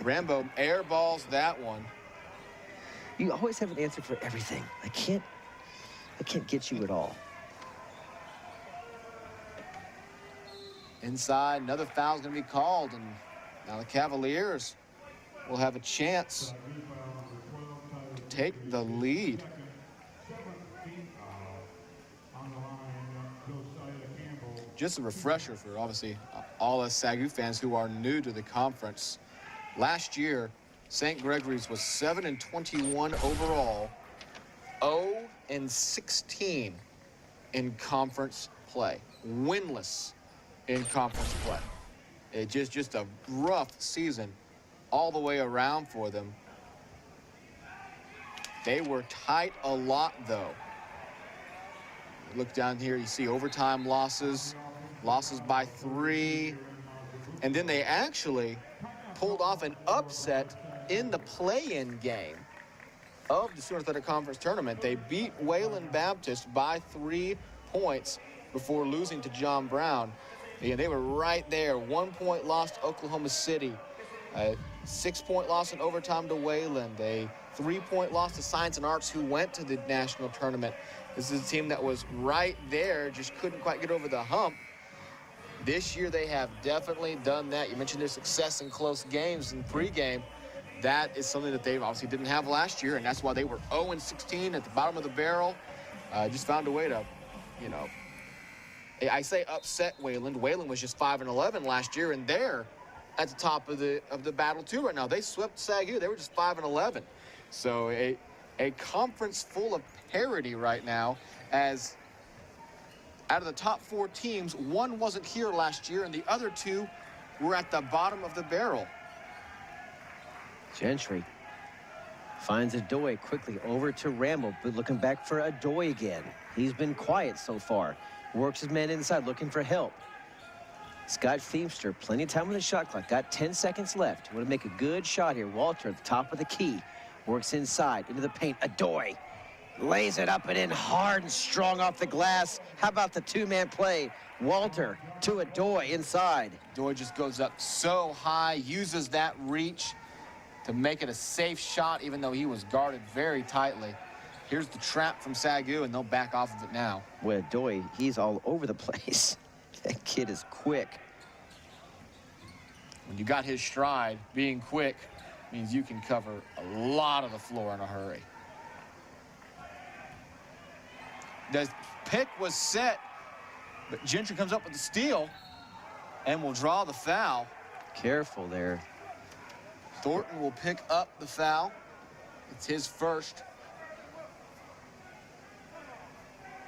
Rambo airballs that one. You always have an answer for everything. I can't get you at all. Inside, another foul's going to be called, and now the Cavaliers will have a chance to take the lead. Just a refresher for, obviously, all us SAGU fans who are new to the conference. Last year, St. Gregory's was 7-21 overall, 0-16 in conference play, winless in conference play. It's just a rough season all the way around for them. They were tight a lot, though. Look down here, you see overtime losses by 3, and then they actually pulled off an upset in the play-in game of the Sooner Athletic Conference Tournament. They beat Wayland Baptist by 3 points before losing to John Brown. Yeah, they were right there. 1 point loss to Oklahoma City. A 6-point loss in overtime to Wayland. A 3-point loss to Science and Arts, who went to the national tournament. This is a team that was right there, just couldn't quite get over the hump. This year they have definitely done that. You mentioned their success in close games in pregame. That is something that they obviously didn't have last year, and that's why they were 0-16 at the bottom of the barrel. Just found a way to, you know, I say upset Wayland. Wayland was just 5-11 last year, and they're at the top of the battle too right now. They swept SAGU. They were just 5-11. So a conference full of parity right now, as out of the top 4 teams, 1 wasn't here last year, and the other 2 were at the bottom of the barrel. Gentry finds Adoy quickly over to Rambo, but looking back for Adoy again. He's been quiet so far. Works his man inside, looking for help. Scott Feemster, plenty of time on the shot clock. Got 10 seconds left. Want to make a good shot here. Walter at the top of the key. Works inside, into the paint. Adoy lays it up and in hard and strong off the glass. How about the 2-man play? Walter to Adoy inside. Adoy just goes up so high, uses that reach to make it a safe shot, even though he was guarded very tightly. Here's the trap from SAGU, and they'll back off of it now. Well, Adoy, he's all over the place. That kid is quick. When you got his stride, being quick means you can cover a lot of the floor in a hurry. The pick was set, but Gentry comes up with the steal and will draw the foul. Careful there. Thornton will pick up the foul. It's his first.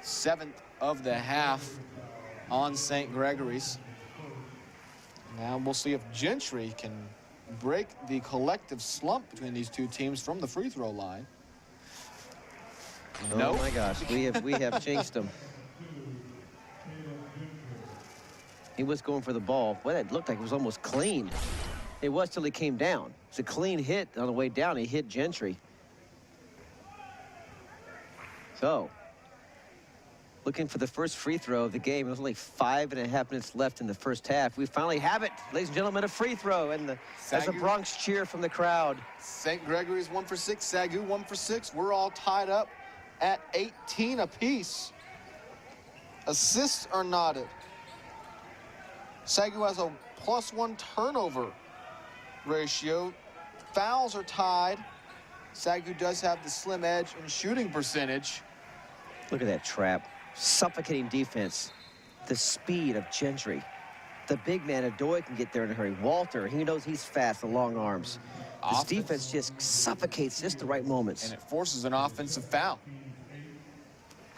7th of the half on St. Gregory's. Now we'll see if Gentry can break the collective slump between these 2 teams from the free throw line. Oh nope. My gosh, we have jinxed him. He was going for the ball. Well, it looked like it was almost clean. It was till he came down. It's a clean hit on the way down. He hit Gentry. So, looking for the first free throw of the game. There's only 5.5 minutes left in the first half. We finally have it, ladies and gentlemen, a free throw, and as a Bronx cheer from the crowd. St. Gregory's 1 for 6, SAGU 1 for 6. We're all tied up at 18 apiece. Assists are knotted. SAGU has a +1 turnover ratio. Fouls are tied. SAGU does have the slim edge in shooting percentage. Look at that trap. Suffocating defense. The speed of Gentry. The big man, Adoy, can get there in a hurry. Walter, he knows he's fast, the long arms. This defense just suffocates just the right moments. And it forces an offensive foul.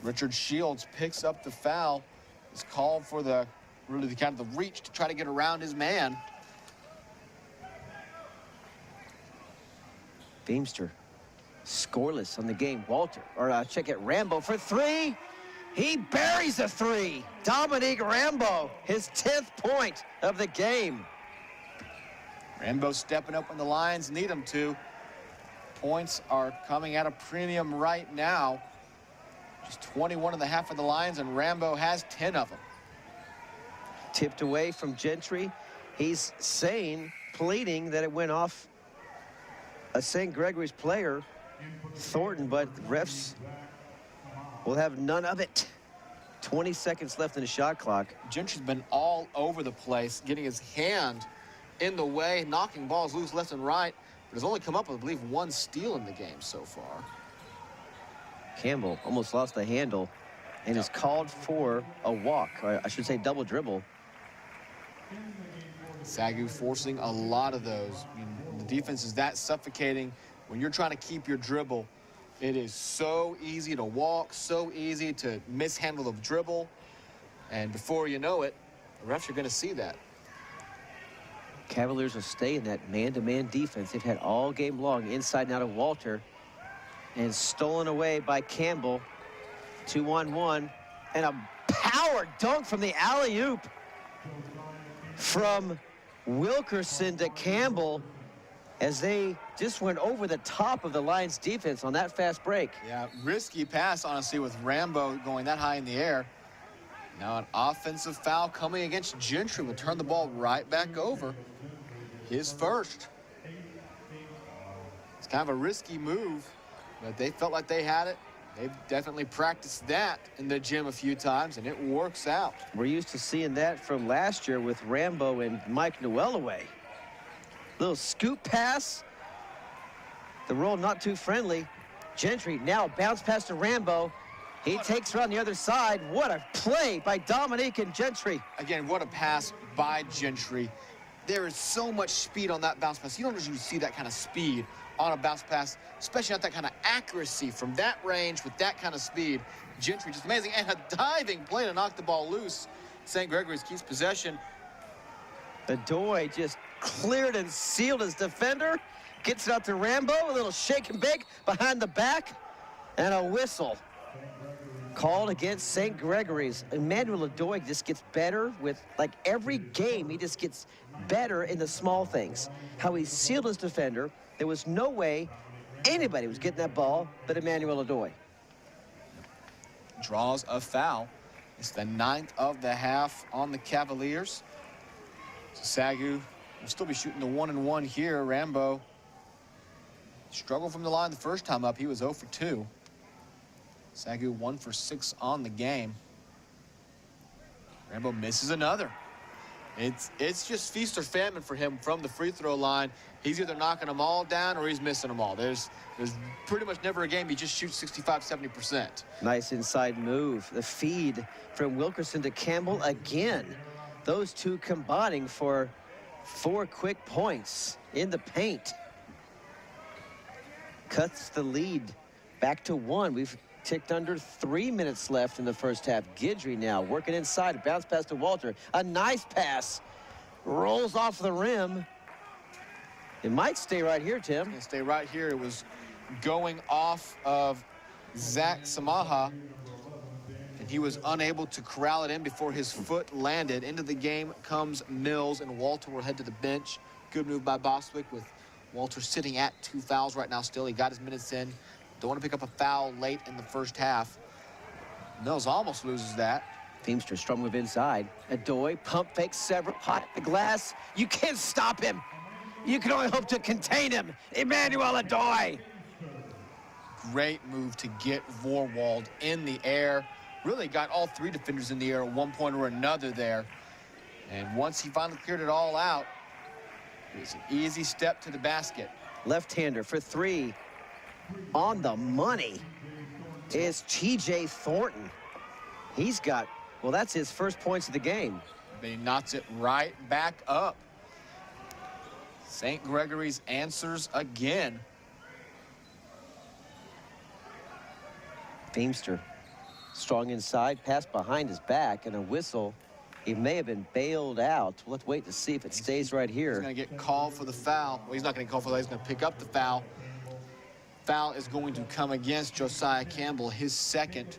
Richard Shields picks up the foul. Is called for the kind of the reach to try to get around his man. Feemster scoreless on the game. Walter, or check it, Rambo for 3. He buries a 3. Dominique Rambo, his 10th point of the game. Rambo stepping up when the Lions need him to. Points are coming at a premium right now. Just 21.5 for the Lions, and Rambo has 10 of them. Tipped away from Gentry. He's pleading that it went off a St. Gregory's player, Thornton, but the refs will have none of it. 20 seconds left in the shot clock. Gentry's been all over the place, getting his hand in the way, knocking balls loose left and right, but has only come up with, I believe, 1 steal in the game so far. Campbell almost lost the handle and is called for a walk, or I should say double dribble. SAGU forcing a lot of those. I mean, the defense is that suffocating. When you're trying to keep your dribble, it is so easy to walk, so easy to mishandle the dribble. And before you know it, the refs are going to see that. Cavaliers will stay in that man-to-man defense they've had all game long, inside and out of Walter. And stolen away by Campbell. 2-on-1. And a power dunk from the alley-oop from Wilkerson to Campbell, as they just went over the top of the Lions defense on that fast break. Yeah, risky pass, honestly, with Rambo going that high in the air. Now an offensive foul coming against Gentry will turn the ball right back over. His first. As Kind of a risky move, but they felt like they had it. They've definitely practiced that in the gym a few times, and it works out. We're used to seeing that from last year with Rambo and Mike Newellaway. Little scoop pass. The roll not too friendly. Gentry now bounce pass to Rambo. He takes her on the other side. What a play by Dominique and Gentry. Again, what a pass by Gentry. There is so much speed on that bounce pass. You don't usually see that kind of speed on a bounce pass, especially not that kind of accuracy from that range with that kind of speed. Gentry just amazing, and a diving play to knock the ball loose. St. Gregory's keeps possession. Bedoy just cleared and sealed his defender. Gets it out to Rambo, a little shake and bake behind the back, and a whistle called against St. Gregory's. Emmanuel Bedoy just gets better with, like, every game, he just gets better in the small things. How he sealed his defender. There was no way anybody was getting that ball but Emmanuel Bedoy. Draws a foul. It's the 9th of the half on the Cavaliers. So SAGU will still be shooting the 1-and-1 here. Rambo struggled from the line the first time up. He was 0 for 2. SAGU 1 for 6 on the game. Rambo misses another. It's just feast or famine for him from the free throw line. He's either knocking them all down or he's missing them all. There's pretty much never a game he just shoots 65–70%. Nice inside move. The feed from Wilkerson to Campbell again. Those two combining for 4 quick points in the paint. Cuts the lead back to 1. We've ticked under 3 minutes left in the first half. Guidry now working inside. Bounce pass to Walter. A nice pass. Rolls off the rim. It might stay right here, Tim. It'll stay right here. It was going off of Zach Samaha, and he was unable to corral it in before his foot landed. Into the game comes Mills, and Walter will head to the bench. Good move by Bostwick with Walter sitting at 2 fouls right now still. He got his minutes in. Don't want to pick up a foul late in the first half. Mills almost loses that. Feimster strong move inside. Bedoy pump fake several. Hot at the glass. You can't stop him. You can only hope to contain him. Emmanuel Bedoy. Great move to get Vorwald in the air. Really got all 3 defenders in the air at one point or another there. And once he finally cleared it all out, it was an easy step to the basket. Left-hander for 3. On the money is TJ Thornton. He's got, well, that's his first points of the game. But he knocks it right back up. St. Gregory's answers again. Feimster strong inside, pass behind his back, and a whistle. He may have been bailed out. Let's wait to see if it stays right here. He's going to get called for the foul. Well, he's not going to call for that. He's going to pick up the foul. Foul is going to come against Josiah Campbell, his second,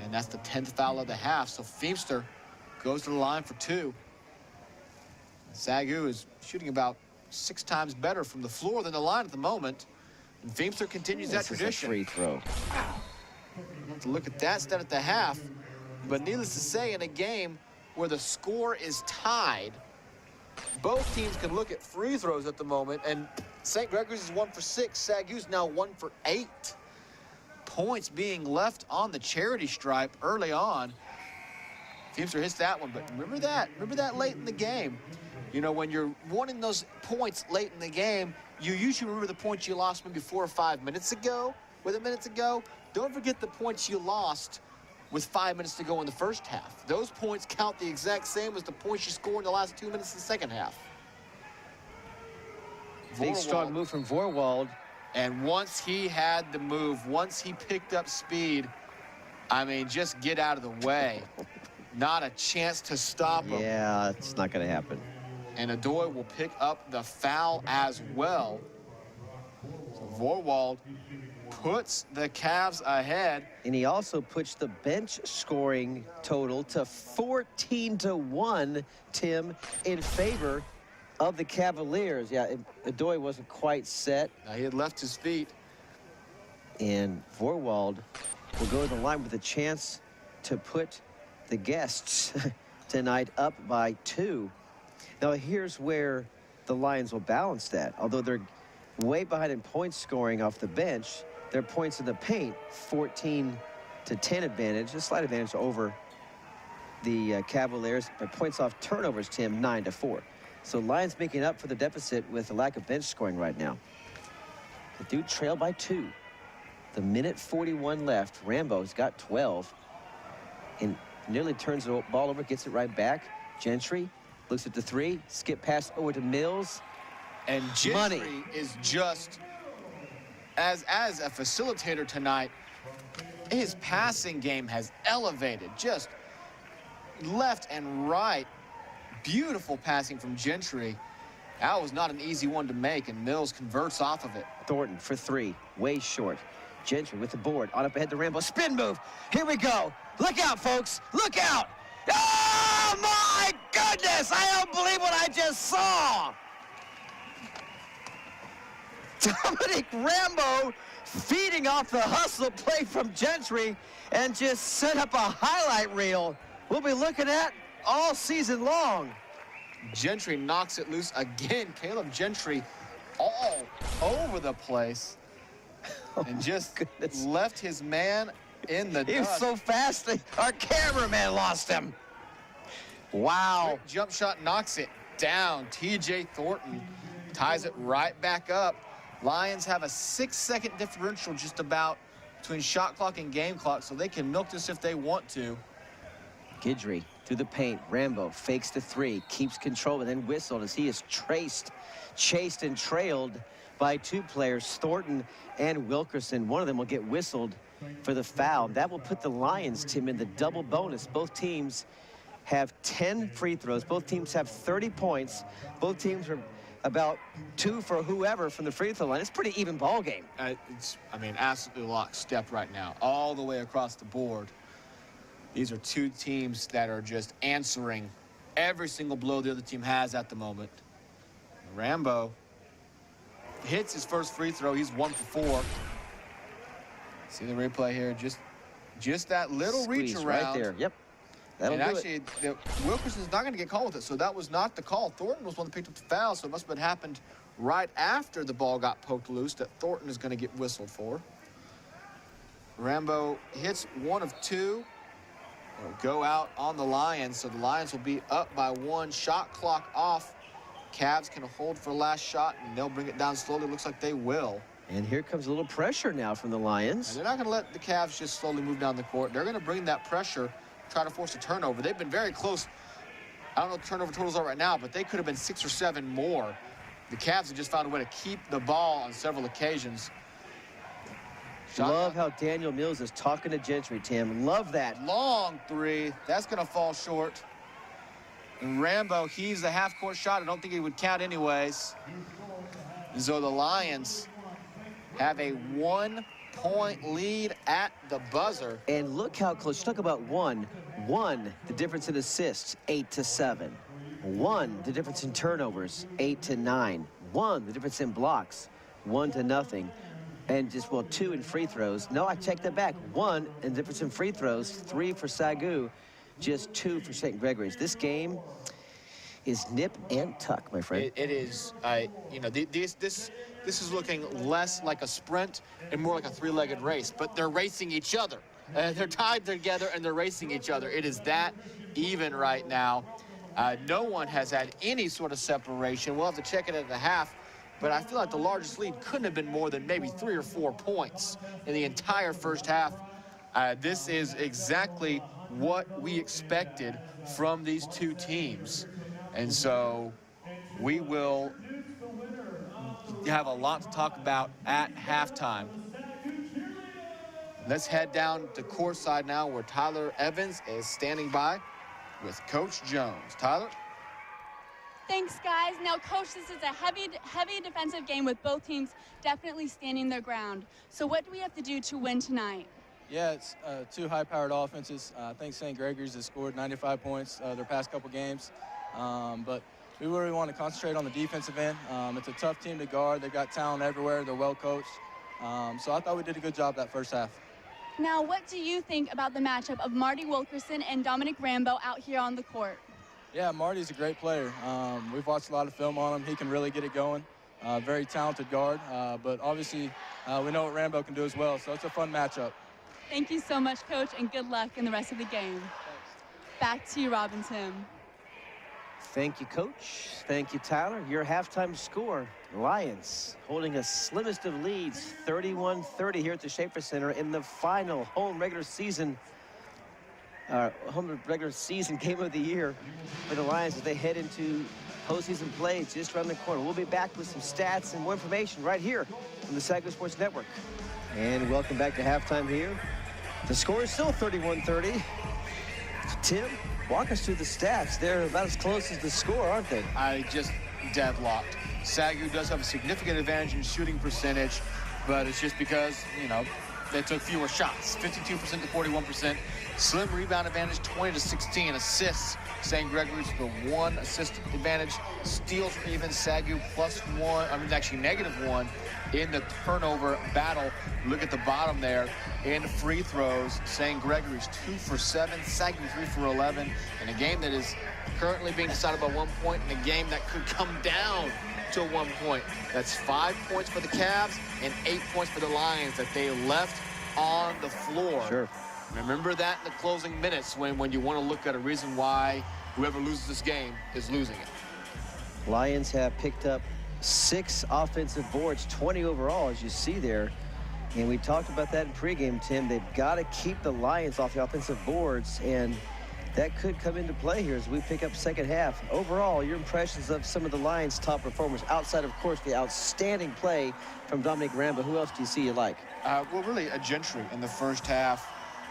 and that's the 10th foul of the half. So Feimster goes to the line for 2. SAGU is shooting about 6 times better from the floor than the line at the moment, and Feimster continues that tradition. This is a free throw. Have to look at that stat at the half, but needless to say, in a game where the score is tied, both teams can look at free throws at the moment, and St. Gregory's is 1 for 6. SAGU's now 1 for 8. Points being left on the charity stripe early on. Feimster hits that one, but remember that late in the game. You know, when you're wanting those points late in the game, you usually remember the points you lost maybe 4 or 5 minutes ago, Don't forget the points you lost with 5 minutes to go in the first half. Those points count the exact same as the points you scored in the last 2 minutes of the second half. Big strong move from Vorwald. And once he had the move, once he picked up speed, I mean, just get out of the way. Not a chance to stop him. Yeah, it's not going to happen. And Bedoy will pick up the foul as well. So Vorwald puts the Cavs ahead. And he also puts the bench scoring total to 14-1, Tim, in favor of the Cavaliers. Yeah, Bedoy wasn't quite set. He had left his feet. And Vorwald will go to the line with a chance to put the guests tonight up by 2. Now, here's where the Lions will balance that. Although they're way behind in points scoring off the bench. Their points in the paint, 14-10 advantage, a slight advantage over the Cavaliers, but points off turnovers, Tim, 9-4. So Lions making up for the deficit with the lack of bench scoring right now. The Duke trail by 2. The minute 41 left. Rambo's got 12 and nearly turns the ball over, gets it right back. Gentry looks at the 3, skip pass over to Mills. And Gentry is just, as a facilitator tonight, his passing game has elevated, just left and right. Beautiful passing from Gentry. That was not an easy one to make, and Mills converts off of it. Thornton for 3, way short. Gentry with the board, on up ahead to Rambo, spin move. Here we go. Look out, folks, look out. Oh, my goodness, I don't believe what I just saw. Dominic Rambo feeding off the hustle play from Gentry and just set up a highlight reel we'll be looking at all season long. Gentry knocks it loose again. Caleb Gentry all over the place and just left his man in the dust. He was so fast, our cameraman lost him. Wow. Quick jump shot knocks it down. TJ Thornton ties it right back up. Lions have a 6-second differential just about between shot clock and game clock, so they can milk this if they want to. Guidry through the paint. Rambo fakes the 3, keeps control, and then whistled as he is chased and trailed by 2 players, Thornton and Wilkerson. One of them will get whistled for the foul. That will put the Lions, Tim, in the double bonus. Both teams have 10 free throws. Both teams have 30 points. Both teams are about 2 for whoever from the free throw line. It's a pretty even ball game. It's, I mean, absolutely lockstep right now, all the way across the board. These are 2 teams that are just answering every single blow the other team has at the moment. Rambo hits his first free throw. He's 1 for 4. See the replay here? Just that little Squeeze reach around. right there. Yep. That'll and do actually, it. Wilkerson's not going to get called with it, so that was not the call. Thornton was one that picked up the foul, so it must have happened right after the ball got poked loose that Thornton is going to get whistled for. Rambo hits 1 of 2. It'll go out on the Lions, so the Lions will be up by 1. Shot clock off. Cavs can hold for last shot, and they'll bring it down slowly. Looks like they will. And here comes a little pressure now from the Lions. And they're not going to let the Cavs just slowly move down the court. They're going to bring that pressure, try to force a turnover. They've been very close. I don't know what the turnover totals are right now, but they could have been 6 or 7 more. The Cavs have just found a way to keep the ball on several occasions. Love how Daniel Mills is talking to Gentry, Tim. Love that. Long 3. That's going to fall short. And Rambo heaves the half-court shot. I don't think he would count anyways. And so the Lions have a 1-point lead at the buzzer. And look how close. Talk about 1, the difference in assists, 8-7. 1, the difference in turnovers, 8-9. 1, the difference in blocks, 1-0. And just, well, 2 in free throws. No, I checked that back. 1, and the difference in free throws, 3 for SAGU, just 2 for St. Gregory's. This game is nip and tuck, my friend. It is, you know, this is looking less like a sprint and more like a 3-legged race, but they're racing each other. They're tied together and they're racing each other. It is that even right now. No one has had any sort of separation. We'll have to check it at the half, but I feel like the largest lead couldn't have been more than maybe 3 or 4 points in the entire first half. This is exactly what we expected from these 2 teams. And so we will have a lot to talk about at halftime. Let's head down to courtside now where Tyler Evans is standing by with Coach Jones. Tyler? Thanks, guys. Now, Coach, this is a heavy defensive game with both teams definitely standing their ground. So what do we have to do to win tonight? Yeah, it's 2 high-powered offenses. I think St. Gregory's has scored 95 points their past couple games. But we really want to concentrate on the defensive end. It's a tough team to guard. They've got talent everywhere. They're well coached. So I thought we did a good job that first half. Now, what do you think about the matchup of Marty Wilkerson and Dominic Rambo out here on the court? Yeah, Marty's a great player. We've watched a lot of film on him. He can really get it going. very talented guard, but obviously we know what Rambo can do as well, so it's a fun matchup. Thank you so much, Coach, and good luck in the rest of the game. Back to you, Rob and Tim. Thank you, Coach. Thank you, Tyler. Your halftime score, Lions holding a slimmest of leads, 31-30 here at the Schaefer Center in the final home regular season game of the year for the Lions as they head into postseason play just around the corner. We'll be back with some stats and more information right here on the SAGU Sports Network. And welcome back to halftime here. The score is still 31-30. Tim, walk us through the stats. They're about as close as the score, aren't they? I just deadlocked. SAGU does have a significant advantage in shooting percentage, but it's just because, you know, they took fewer shots, 52% to 41%. Slim rebound advantage, 20-16. Assists, St. Gregory's the 1 assist advantage. Steals are even, SAGU +1, I mean actually -1 in the turnover battle. Look at the bottom there. In free throws, St. Gregory's 2 for 7, SAGU 3 for 11. In a game that is currently being decided by 1 point, in a game that could come down to 1 point. That's 5 points for the Cavs and 8 points for the Lions that they left on the floor. Sure. Remember that in the closing minutes when you want to look at a reason why whoever loses this game is losing it. Lions have picked up 6 offensive boards, 20 overall, as you see there. And we talked about that in pregame, Tim. They've got to keep the Lions off the offensive boards, and that could come into play here as we pick up second half. Overall, your impressions of some of the Lions' top performers, outside, of course, the outstanding play from Dominic Rambo. Who else do you see you like? Well, really, a Gentry in the first half.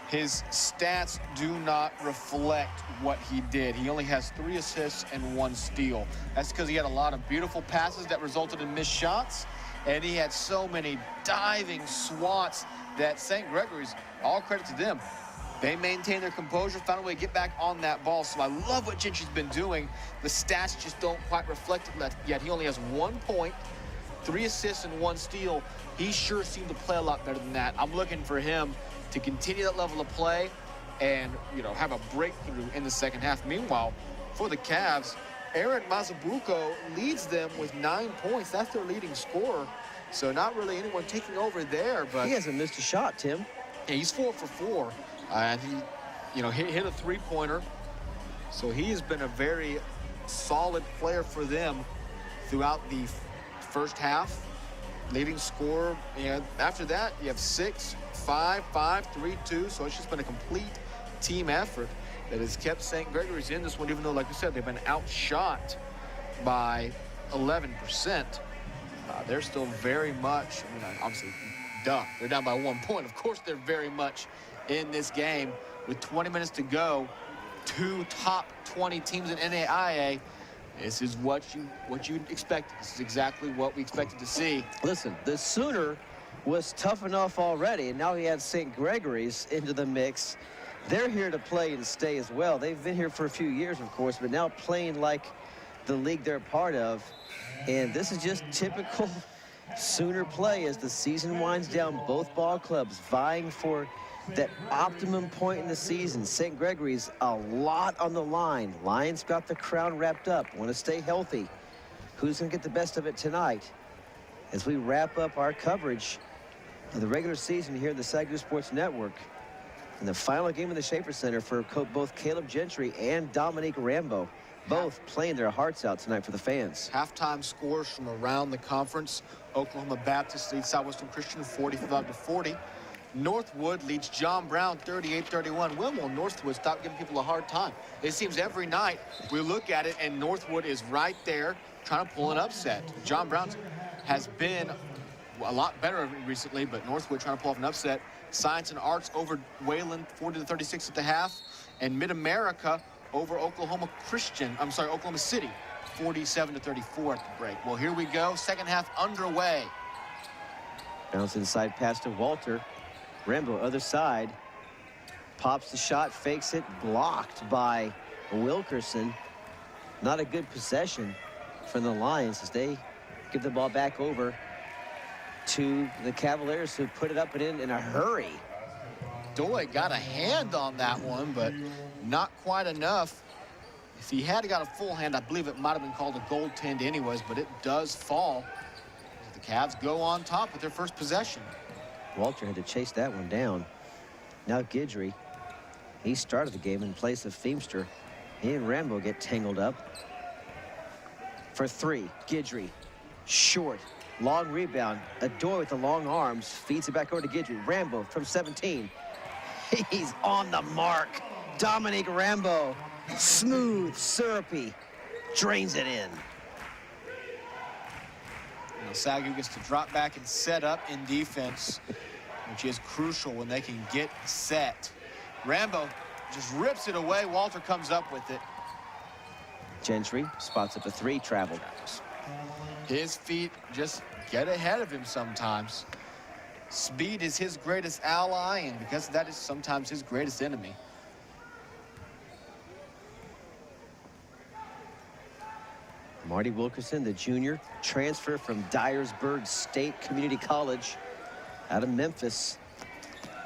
His stats do not reflect what he did. He only has 3 assists and 1 steal. That's because he had a lot of beautiful passes that resulted in missed shots, and he had so many diving swats that St. Gregory's, all credit to them, they maintained their composure, found a way to get back on that ball. So I love what Gentry's been doing. The stats just don't quite reflect it yet. He only has 1 point, 3 assists, and 1 steal. He sure seemed to play a lot better than that. I'm looking for him to continue that level of play and, you know, have a breakthrough in the second half. Meanwhile, for the Cavs, Aaron Mazabuko leads them with 9 points. That's their leading scorer. So not really anyone taking over there, but He hasn't missed a shot, Tim. yeah, he's 4 for 4. And he, you know, hit a 3-pointer. So he has been a very solid player for them throughout the first half. Leading scorer, and after that, you have 6, 5, 5, 3, 2. So it's just been a complete team effort that has kept St. Gregory's in this one, even though, like I said, they've been outshot by 11%. They're still very much, I mean, obviously, they're down by 1 point. Of course, they're very much in this game. With 20 minutes to go, 2 top 20 teams in NAIA. This is what you expected. This is exactly what we expected to see. Listen, the Sooner was tough enough already, and now he adds St. Gregory's into the mix. They're here to play and stay as well. They've been here for a few years, of course, but now playing like the league they're a part of. And this is just typical Sooner play as the season winds down. Both ball clubs vying for that optimum point in the season. St. Gregory's a lot on the line. Lions got the crown wrapped up, want to stay healthy. Who's going to get the best of it tonight? As we wrap up our coverage of the regular season here at the SAGU Sports Network, in the final game of the Schaefer Center for both Caleb Gentry and Dominique Rambo, both playing their hearts out tonight for the fans. Halftime scores from around the conference. Oklahoma Baptist leads Southwestern Christian 45-40. Northwood leads John Brown 38-31. Will Northwood stop giving people a hard time? It seems every night we look at it and Northwood is right there trying to pull an upset. John Brown has been a lot better recently, but Northwood trying to pull off an upset. Science and Arts over Wayland 40-36 at the half, and Mid-America over Oklahoma City 47-34 at the break. Well, here we go, second half underway. Bounce inside pass to Walter. Rambo, other side, pops the shot, fakes it, blocked by Wilkerson. Not a good possession from the Lions as they give the ball back over to the Cavaliers, who put it up and in a hurry. Doy got a hand on that one, but not quite enough. If he had got a full hand, I believe it might have been called a goaltend anyways, but it does fall. The Cavs go on top with their first possession. Walter had to chase that one down. Now Guidry, he started the game in place of Feimster. He and Rambo get tangled up. For three, Guidry, short, long rebound. Adore with the long arms, feeds it back over to Guidry. Rambo from 17. He's on the mark. Dominique Rambo, smooth, syrupy, drains it in. Now SAGU gets to drop back and set up in defense, which is crucial when they can get set. Rambo just rips it away. Walter comes up with it. Gentry spots up a three, travels. His feet just get ahead of him sometimes. Speed is his greatest ally, and because that is sometimes his greatest enemy. Marty Wilkerson, the junior, transfer from Dyersburg State Community College out of Memphis.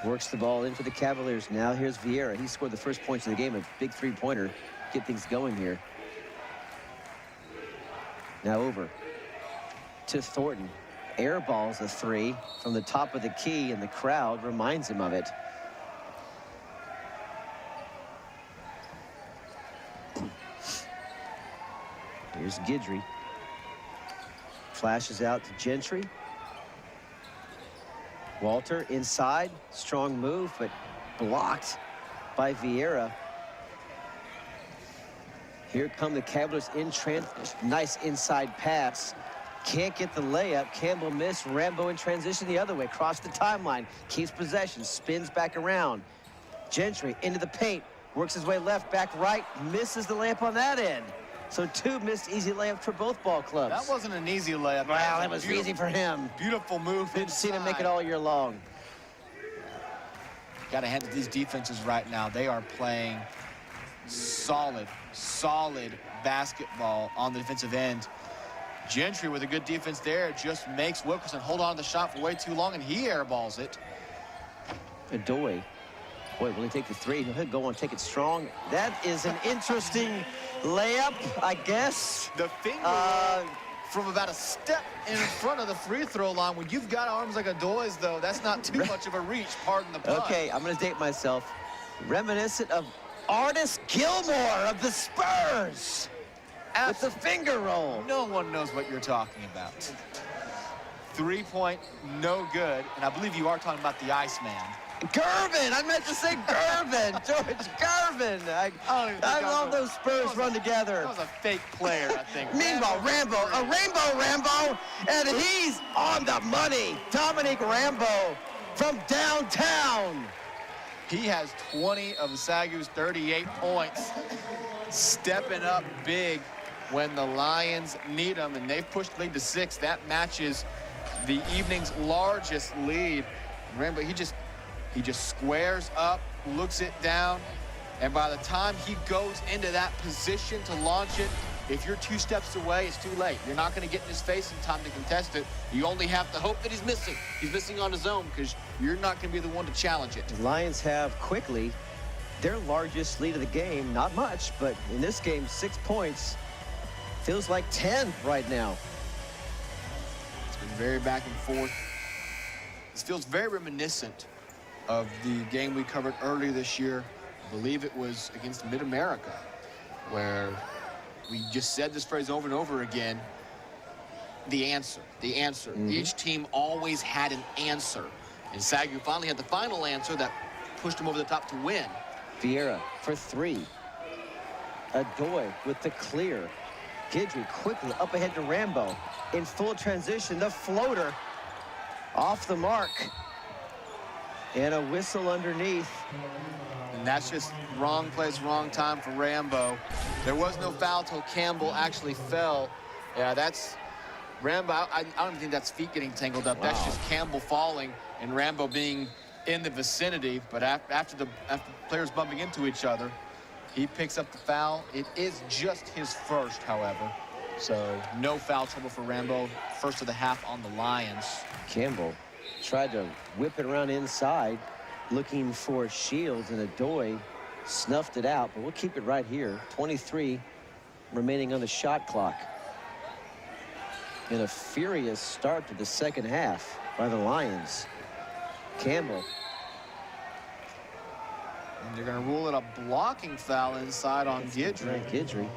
Works the ball in for the Cavaliers. Now here's Vieira. He scored the first points of the game, a big three-pointer. Get things going here. Now over to Thornton. Airballs a three from the top of the key, and the crowd reminds him of it. Here's Guidry. Flashes out to Gentry. Walter inside. Strong move, but blocked by Vieira. Here come the Cavaliers in transition. Nice inside pass. Can't get the layup. Campbell missed. Rambo in transition the other way. Across the timeline. Keeps possession. Spins back around. Gentry into the paint. Works his way left, back right. Misses the layup on that end. So two missed easy layups for both ball clubs. That wasn't an easy layup. Well, it was easy for him. Beautiful move. We've seen him make it all year long. Got to hand it to these defenses right now. They are playing solid basketball on the defensive end. Gentry with a good defense there just makes Wilkerson hold on to the shot for way too long, and he airballs it. Adoy. Boy, will he take the three? He'll go on, take it strong. That is an interesting layup, I guess. The finger from about a step in front of the free throw line. When you've got arms like Adoy's, though, that's not too much of a reach, pardon the pun. Okay, I'm going to date myself. Reminiscent of Artis Gilmore of the Spurs. With the finger roll. No one knows what you're talking about. 3-point, no good. And I believe you are talking about the Iceman. Gervin! I meant to say Gervin! George Gervin! I love those Spurs run together. That was a fake player, I think. Meanwhile, Rambo, a Rainbow Rambo, and he's on the money. Dominique Rambo from downtown. He has 20 of SAGU's 38 points. Stepping up big when the Lions need him, and they've pushed the lead to 6. That matches the evening's largest lead. Rambo, he just squares up, looks it down, and by the time he goes into that position to launch it, if you're 2 steps away, it's too late. You're not going to get in his face in time to contest it. You only have to hope that he's missing. He's missing on his own because you're not going to be the one to challenge it. The Lions have quickly their largest lead of the game. Not much, but in this game, 6 points. Feels like 10 right now. It's been very back and forth. This feels very reminiscent of the game we covered earlier this year. I believe it was against Mid-America, where we just said this phrase over and over again. The answer. Each team always had an answer. And SAGU finally had the final answer that pushed him over the top to win. Vieira for 3. Adoy with the clear. Guidry quickly up ahead to Rambo. In full transition, the floater off the mark. And a whistle underneath. And that's just wrong place, wrong time for Rambo. There was no foul till Campbell actually fell. Yeah, that's Rambo. I don't even think that's feet getting tangled up. Wow. That's just Campbell falling and Rambo being in the vicinity. But after players bumping into each other, he picks up the foul. It is just his first, however. So no foul trouble for Rambo. First of the half on the Lions. Campbell tried to whip it around inside, looking for Shields, and Adoy snuffed it out. But we'll keep it right here. 23 remaining on the shot clock. And a furious start to the second half by the Lions. Campbell. And they're going to rule it a blocking foul inside on Guidry.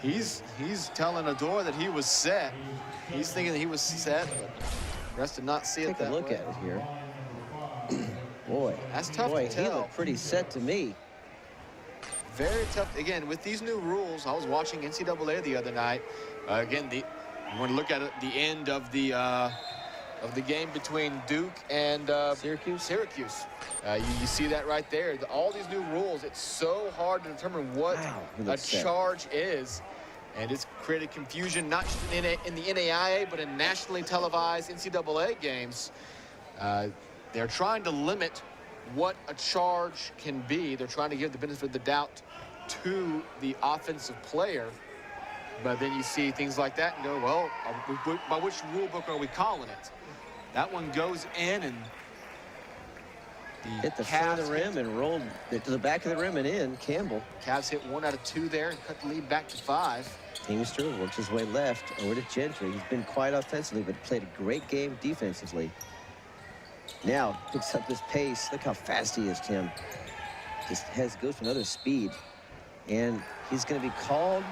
He's telling Adore that he was set. He's thinking that he was set, but the rest did not see it that way. Take a look at it here. Boy, that's tough to tell. He looked pretty set to me. Very tough. Again, with these new rules, I was watching NCAA the other night. Again, you want to look at it, the end of the game between Duke and Syracuse. You see that right there. All these new rules, it's so hard to determine what a charge is. And it's created confusion, not just in the NAIA, but in nationally televised NCAA games. They're trying to limit what a charge can be. They're trying to give the benefit of the doubt to the offensive player. But then you see things like that and go, well, by which rule book are we calling it? That one goes in and hit the front of the rim and rolled it to the back of the rim and in. Campbell. Cavs hit 1 out of 2 there and cut the lead back to 5. Teamster works his way left over to Gentry. He's been quiet offensively, but played a great game defensively. Now picks up this pace. Look how fast he is, Tim. Just goes for another speed. And he's going to be called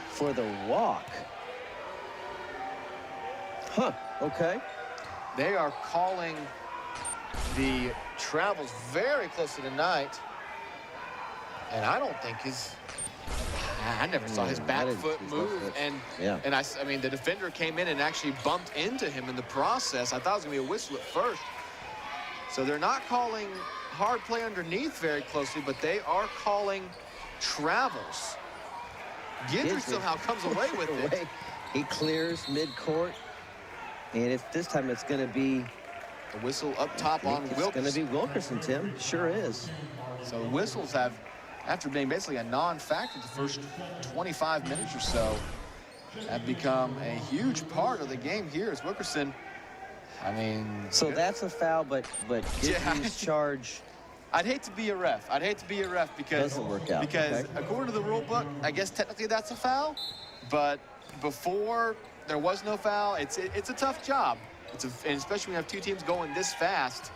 for the walk. Huh, okay. They are calling the travels very close to the night. And I don't think I never saw his back foot move. And I mean, the defender came in and actually bumped into him in the process. I thought it was going to be a whistle at first. So they're not calling hard play underneath very closely, but they are calling travels. Guidry somehow comes away with it. He clears midcourt, and this time it's going to be a whistle up top on Wilkerson. It's going to be Wilkerson, Tim. Sure is. So whistles have, after being basically a non-factor the first 25 minutes or so, have become a huge part of the game here as Wilkerson. I mean, so that's a foul, but Guidry's charge. I'd hate to be a ref. Because doesn't work out. Because according to the rule book, I guess technically that's a foul, but before there was no foul. It's a tough job. And especially when you have two teams going this fast.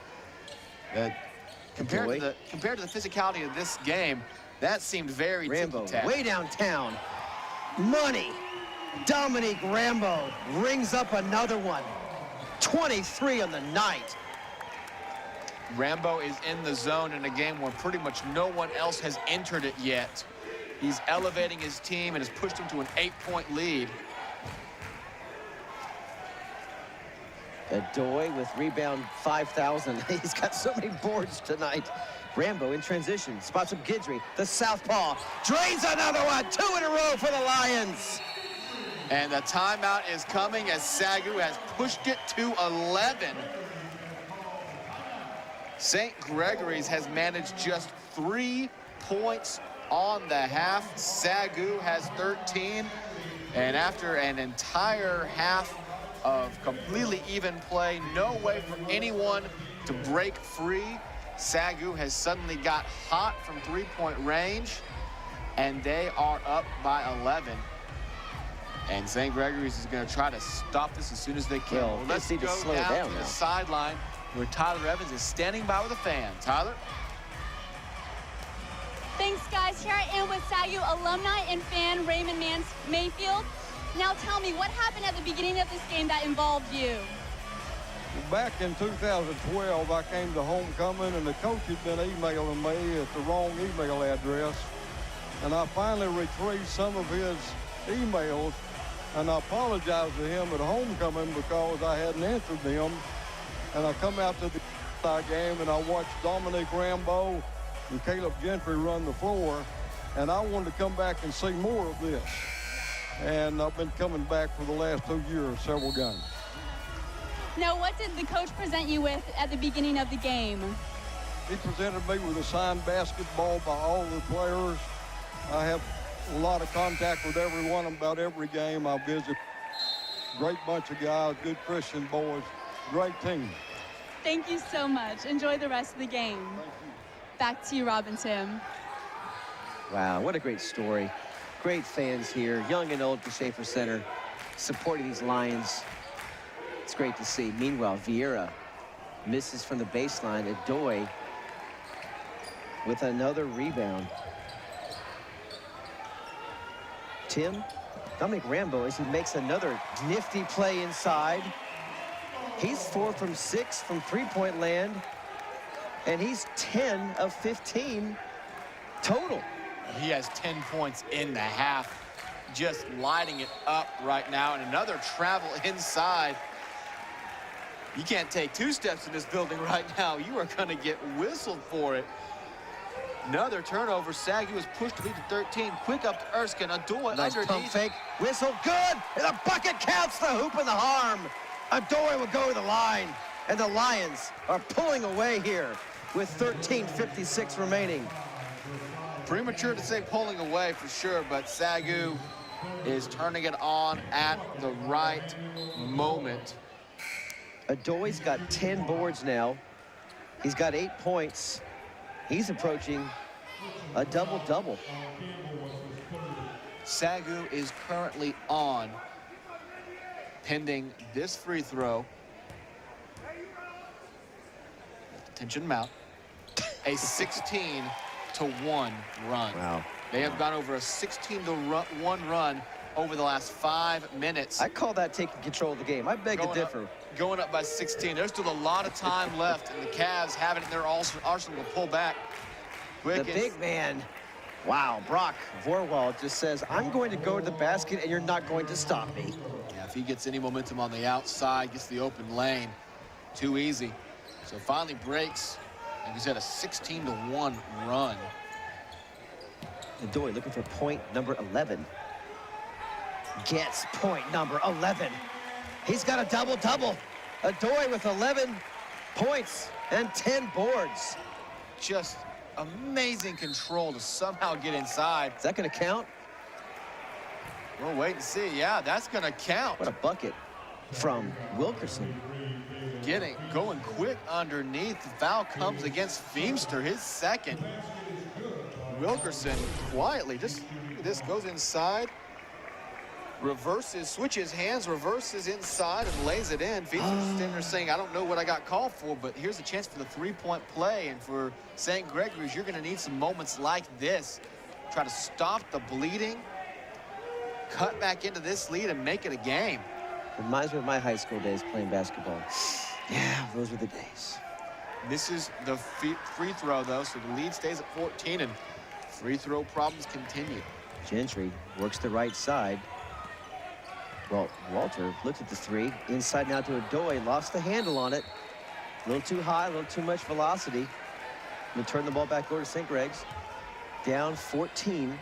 Compared to the physicality of this game, that seemed very Rambo ticky-tack. way downtown. Money. Dominique Rambo rings up another one. 23 on the night. Rambo is in the zone in a game where pretty much no one else has entered it yet. He's elevating his team and has pushed them to an 8-point lead. Adoy with rebound 5,000. He's got so many boards tonight. Rambo in transition, spots up Guidry, the southpaw, drains another one, 2 in a row for the Lions. And the timeout is coming as SAGU has pushed it to 11. St. Gregory's has managed just 3 points on the half. SAGU has 13. And after an entire half of completely even play, no way for anyone to break free, SAGU has suddenly got hot from 3-point range, and they are up by 11. And St. Gregory's is going to try to stop this as soon as they can. Well, let's go down to the sideline where Tyler Evans is standing by with a fan. Tyler? Thanks, guys. Here I am with SAGU alumni and fan Raymond Mayfield. Now tell me, what happened at the beginning of this game that involved you? Back in 2012, I came to homecoming, and the coach had been emailing me at the wrong email address. And I finally retrieved some of his emails, and I apologized to him at homecoming because I hadn't answered them. And I come out to the game, and I watched Dominique Rambo and Caleb Gentry run the floor, and I wanted to come back and see more of this. And I've been coming back for the last 2 years, several games. Now, what did the coach present you with at the beginning of the game? He presented me with a signed basketball by all the players. I have a lot of contact with everyone about every game I visit. Great bunch of guys, good Christian boys, great team. Thank you so much. Enjoy the rest of the game. Back to you, Rob and Tim. Wow, what a great story. Great fans here, young and old for Schaefer Center. supporting these Lions. It's great to see. Meanwhile, Vieira misses from the baseline. Adoy with another rebound. Tim, Dominic Rambo, as he makes another nifty play inside. He's 4 from 6 from three-point land, and he's 10 of 15 total. He has 10 points in the half, just lighting it up right now. And another travel inside. You can't take 2 steps in this building right now. You are going to get whistled for it. Another turnover. SAGU was pushed to lead to 13. Quick up to Erskine. Adoy Nice underneath. pump fake. Whistle good. And the bucket counts. The hoop and the harm. Adoy will go to the line. And the Lions are pulling away here with 13:56 remaining. Premature to say pulling away for sure, but SAGU is turning it on at the right moment. Adoy's got 10 boards now. He's got 8 points. He's approaching a double-double. SAGU is currently on, pending this free throw. Attention Mount. A 16-1 run. Wow. They have gone over a 16-1 run over the last 5 minutes. I call that taking control of the game. I beg to differ. Going up by 16. There's still a lot of time left, and the Cavs have it in their arsenal to pull back. The big man. Wow, Brock Vorwald just says, I'm going to go to the basket, and you're not going to stop me. Yeah, if he gets any momentum on the outside, gets the open lane, too easy. So finally breaks, and he's at a 16-1 run. Adoy looking for point number 11. Gets point number 11. He's got a double-double. Adoy with 11 points and 10 boards. Just amazing control to somehow get inside. Is that going to count? We'll wait and see. Yeah, that's going to count. What a bucket from Wilkerson. Going quick underneath. The foul comes against Feimster, his second. Wilkerson quietly, just look at this, goes inside. Reverses, switches hands, reverses inside and lays it in. Feimster's standing there saying, I don't know what I got called for, but here's a chance for the three-point play. And for St. Gregory's, you're going to need some moments like this. Try to stop the bleeding, cut back into this lead, and make it a game. Reminds me of my high school days playing basketball. Yeah, those were the days. Misses the free throw, though, so the lead stays at 14, and free throw problems continue. Gentry works the right side. Well, Walter looked at the three. Inside now to Adoy. Lost the handle on it. A little too high, a little too much velocity. We'll turn the ball back over to St. Greg's. Down 14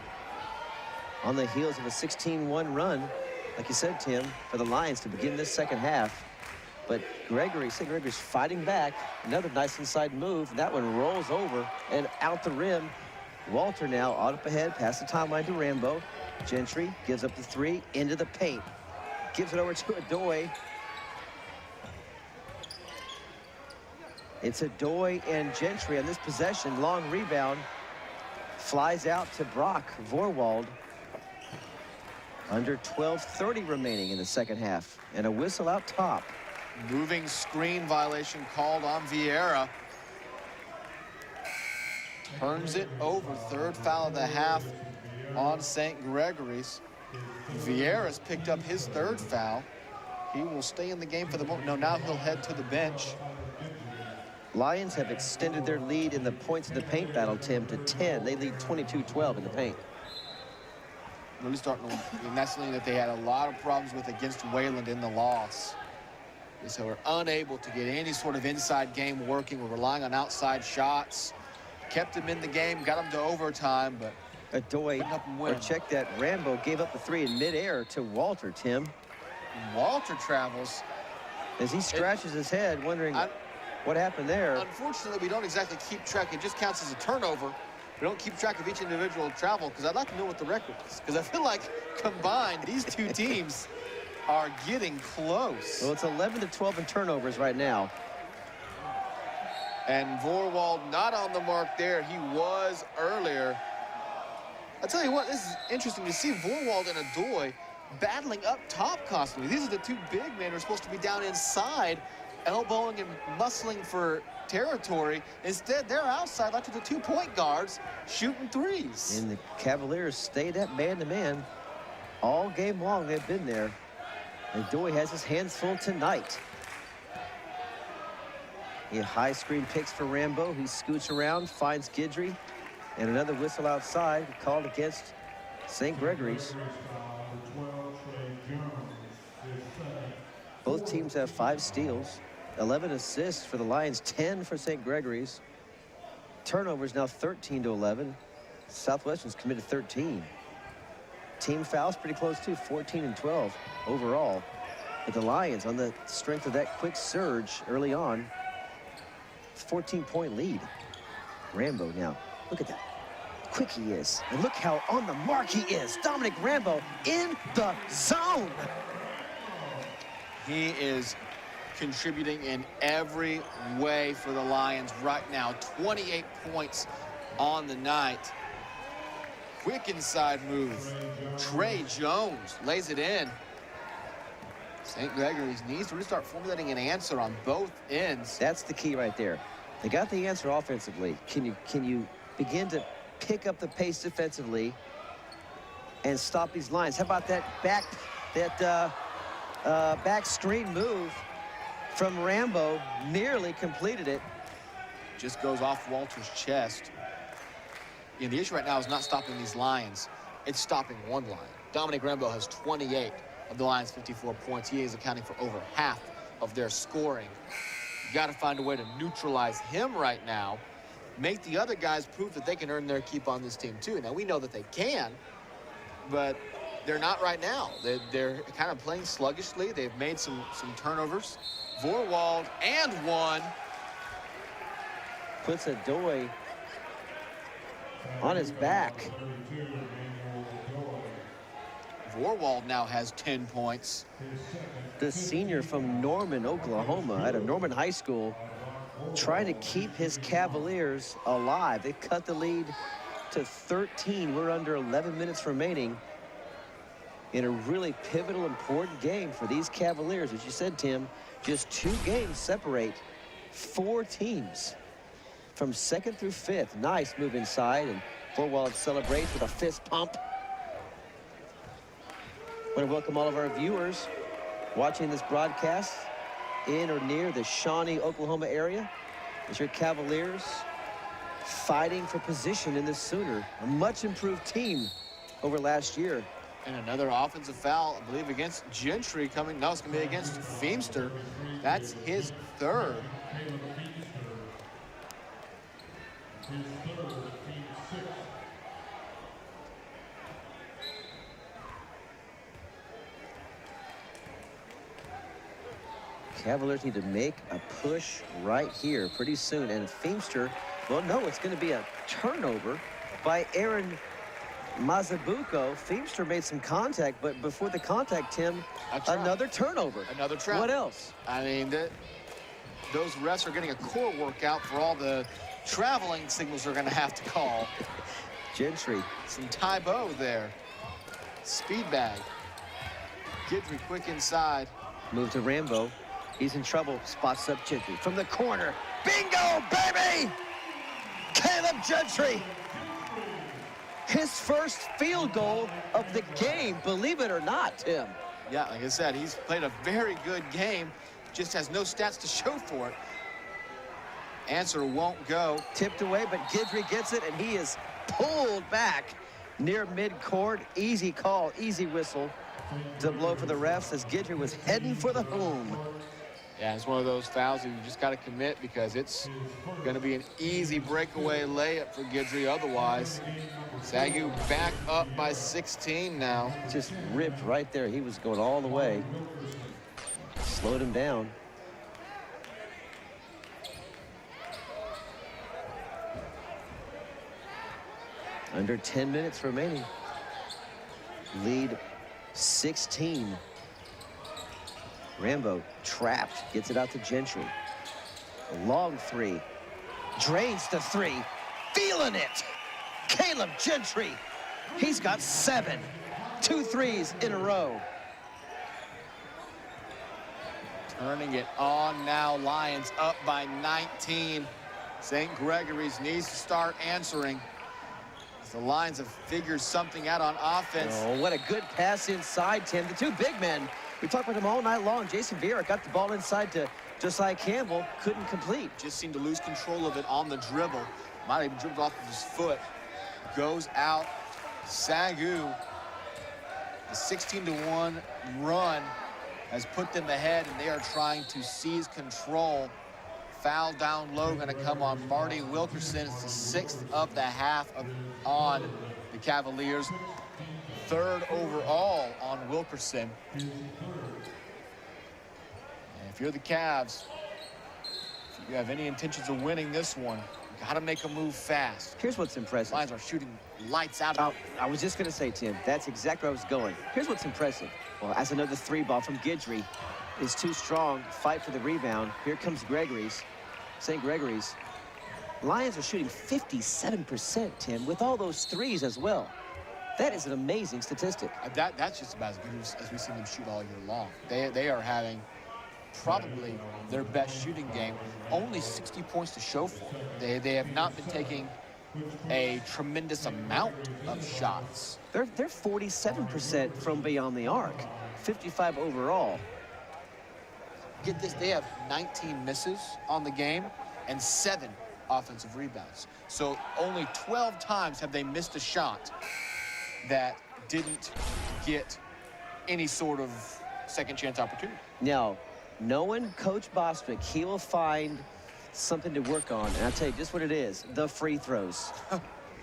on the heels of a 16-1 run, like you said, Tim, for the Lions to begin this second half. But St. Gregory's fighting back. Another nice inside move. That one rolls over and out the rim. Walter now out up ahead, past the timeline to Rambo. Gentry gives up the three into the paint. Gives it over to Adoy. It's Adoy and Gentry on this possession. Long rebound. Flies out to Brock Vorwald. Under 12:30 remaining in the second half. And a whistle out top. Moving screen violation called on Vieira. Turns it over. Third foul of the half on St. Gregory's. Vieira's picked up his third foul. He will stay in the game for the moment. No, now he'll head to the bench. Lions have extended their lead in the points in the paint battle, Tim, to 10. They lead 22-12 in the paint. Really starting to, and that's something that they had a lot of problems with against Wayland in the loss. So we're unable to get any sort of inside game working. We're relying on outside shots. Kept him in the game, got him to overtime, but Adoy, or check that, Rambo gave up the three in midair to Walter, Tim. Walter travels. As he scratches his head, wondering what happened there. Unfortunately, we don't exactly keep track. It just counts as a turnover. We don't keep track of each individual travel, because I'd like to know what the record is. Because I feel like combined, these two teams are getting close. Well, it's 11-12 in turnovers right now. And Vorwald not on the mark there. He was earlier. I'll tell you what, this is interesting to see Vorwald and Adoy battling up top constantly. These are the two big men who are supposed to be down inside, elbowing and muscling for territory. Instead, they're outside like the 2 point guards shooting threes. And the Cavaliers stayed at man-to-man all game long. They've been there. And Doy has his hands full tonight. He high screen picks for Rambo. He scoots around, finds Guidry, and another whistle outside called against St. Gregory's. Both teams have 5 steals, 11 assists for the Lions, 10 for St. Gregory's. Turnovers now 13-11. Southwestern's committed 13. Team fouls pretty close too, 14 and 12 overall. But the Lions, on the strength of that quick surge early on, 14-point lead. Rambo now, look at that. Quick he is, and look how on the mark he is. Dominic Rambo in the zone. He is contributing in every way for the Lions right now. 28 points on the night. Quick inside move. Trey Jones lays it in. St. Gregory's needs to really start formulating an answer on both ends. That's the key right there. They got the answer offensively. Can you begin to pick up the pace defensively and stop these lines? How about that back screen move from Rambo? Nearly completed it. Just goes off Walter's chest. And the issue right now is not stopping these Lions. It's stopping one line. Dominic Rambo has 28 of the Lions' 54 points. He is accounting for over half of their scoring. You got to find a way to neutralize him right now. Make the other guys prove that they can earn their keep on this team too. Now we know that they can, but they're not right now. They're kind of playing sluggishly. They've made some turnovers. Vorwald and one. Puts a Doy on his back. Vorwald now has 10 points. The senior from Norman, Oklahoma, out of Norman High School, trying to keep his Cavaliers alive. They cut the lead to 13. We're under 11 minutes remaining in a really pivotal, important game for these Cavaliers. As you said, Tim, just 2 games separate 4 teams from 2nd through 5th. Nice move inside, and Vorwald celebrates with a fist pump. I want to welcome all of our viewers watching this broadcast in or near the Shawnee, Oklahoma area. As your Cavaliers fighting for position in the Sooner. A much improved team over last year. And another offensive foul, I believe, against Gentry coming. No, it's going to be against Feimster. That's his 3rd. Cavaliers need to make a push right here pretty soon. And Feimster, well, no, it's going to be a turnover by Aaron Mazabuco. Feimster made some contact, but before the contact, Tim, another turnover. Another trap. What else? I mean, those refs are getting a core workout for all the traveling signals they're going to have to call. Gentry. Some Tybo there. Speed bag. Guidry quick inside. Move to Rambo. He's in trouble. Spots up Gentry from the corner. Bingo, baby! Caleb Gentry. His first field goal of the game, believe it or not, Tim. Yeah, like I said, he's played a very good game. Just has no stats to show for it. Answer won't go. Tipped away, but Guidry gets it, and he is pulled back near midcourt. Easy call, easy whistle to blow for the refs as Guidry was heading for the home. Yeah, it's one of those fouls that you just got to commit because it's going to be an easy breakaway layup for Guidry otherwise. SAGU back up by 16 now. Just ripped right there. He was going all the way. Slowed him down. Under 10 minutes remaining. Lead 16. Rambo trapped, gets it out to Gentry. A long 3. Drains the 3. Feeling it. Caleb Gentry. He's got 7. 2 threes in a row. Turning it on now. Lions up by 19. St. Gregory's needs to start answering. The Lions have figured something out on offense. Oh, what a good pass inside, Tim. The 2 big men. We talked about them all night long. Jason Vieira got the ball inside to Josiah Campbell. Couldn't complete. Just seemed to lose control of it on the dribble. Might have even dribbled off of his foot. Goes out. SAGU, the 16-1 run has put them ahead, and they are trying to seize control. Foul down low going to come on Marty Wilkerson. It's the 6th of the half on the Cavaliers. 3rd overall on Wilkerson. And if you're the Cavs, if you have any intentions of winning this one, you got to make a move fast. Here's what's impressive. Lions are shooting lights out. I was just going to say, Tim, that's exactly where I was going. Here's what's impressive. Well, as another 3 ball from Guidry is too strong, fight for the rebound. Here comes Gregory's. St. Gregory's. Lions are shooting 57%, Tim, with all those 3s as well. That is an amazing statistic. That's just about as good as we've seen them shoot all year long. They are having probably their best shooting game. Only 60 points to show for it. They have not been taking a tremendous amount of shots. They're 47% from beyond the arc, 55 overall. Get this, they have 19 misses on the game and 7 offensive rebounds. So only 12 times have they missed a shot that didn't get any sort of second chance opportunity. Now, knowing Coach Bostwick, he will find something to work on. And I'll tell you just what it is, the free throws.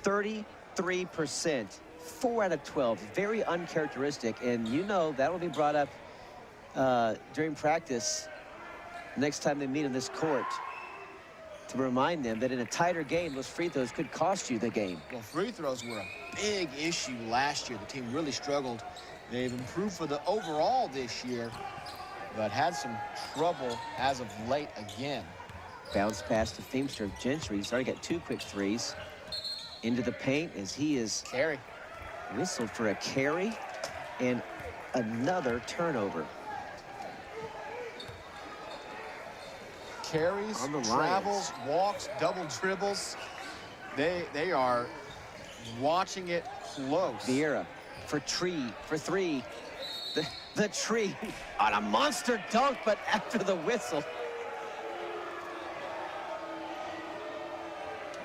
33%, 4 out of 12, very uncharacteristic. And you know that will be brought up during practice next time they meet in this court to remind them that in a tighter game, those free throws could cost you the game. Well, free throws were a big issue last year. The team really struggled. They've improved for the overall this year, but had some trouble as of late again. Bounce pass to Feimster. Gentry. He's already got 2 quick threes. Into the paint as he is carry. Whistled for a carry and another turnover. Carries, on the travels, walks, double dribbles. They are watching it close. Vieira for 3. The tree on a monster dunk, but after the whistle.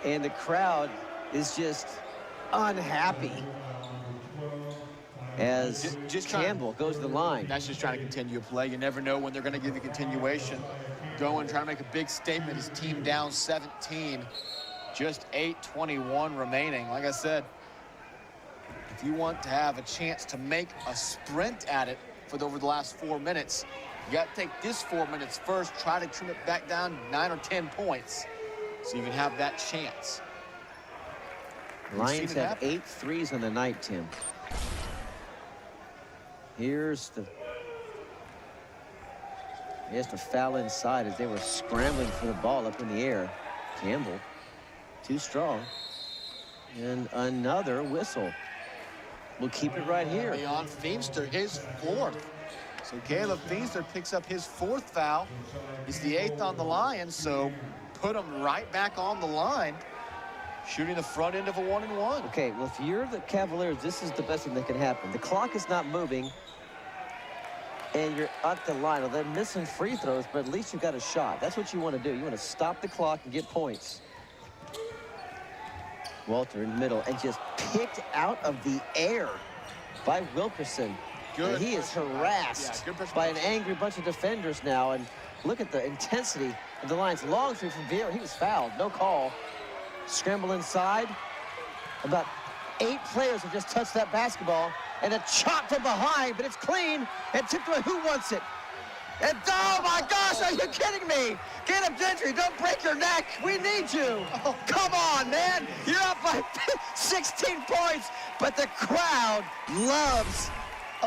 And the crowd is just unhappy as Campbell goes to the line. That's just trying to continue a play. You never know when they're going to give you continuation. Going, trying to make a big statement. His team down 17. Just 8:21 remaining. Like I said, if you want to have a chance to make a sprint at it over the last 4 minutes, you got to take this 4 minutes first, try to trim it back down 9 or 10 points so you can have that chance. Lions have 8 threes on the night, Tim. Here's the foul inside as they were scrambling for the ball up in the air. Campbell, too strong. And another whistle. We'll keep it right here. Beyond Feimster, his 4th. So Caleb Feimster picks up his 4th foul. He's the 8th on the Lions, so put him right back on the line, shooting the front end of a 1-and-1. Okay, well, if you're the Cavaliers, this is the best thing that can happen. The clock is not moving, and you're at the line. Well, they're missing free throws, but at least you've got a shot. That's what you want to do. You want to stop the clock and get points. Walter in the middle, and just picked out of the air by Wilkerson. Good. And he is harassed by an angry bunch of defenders now. And look at the intensity of the Lions. Long through from Vieira. He was fouled. No call. Scramble inside. About 8 players have just touched that basketball. And a chop from behind, but it's clean. And tipped away. Who wants it? And oh my gosh, are you kidding me? Get him, Gentry, don't break your neck. We need you. Oh, come on, man. You're up by 16 points, but the crowd loves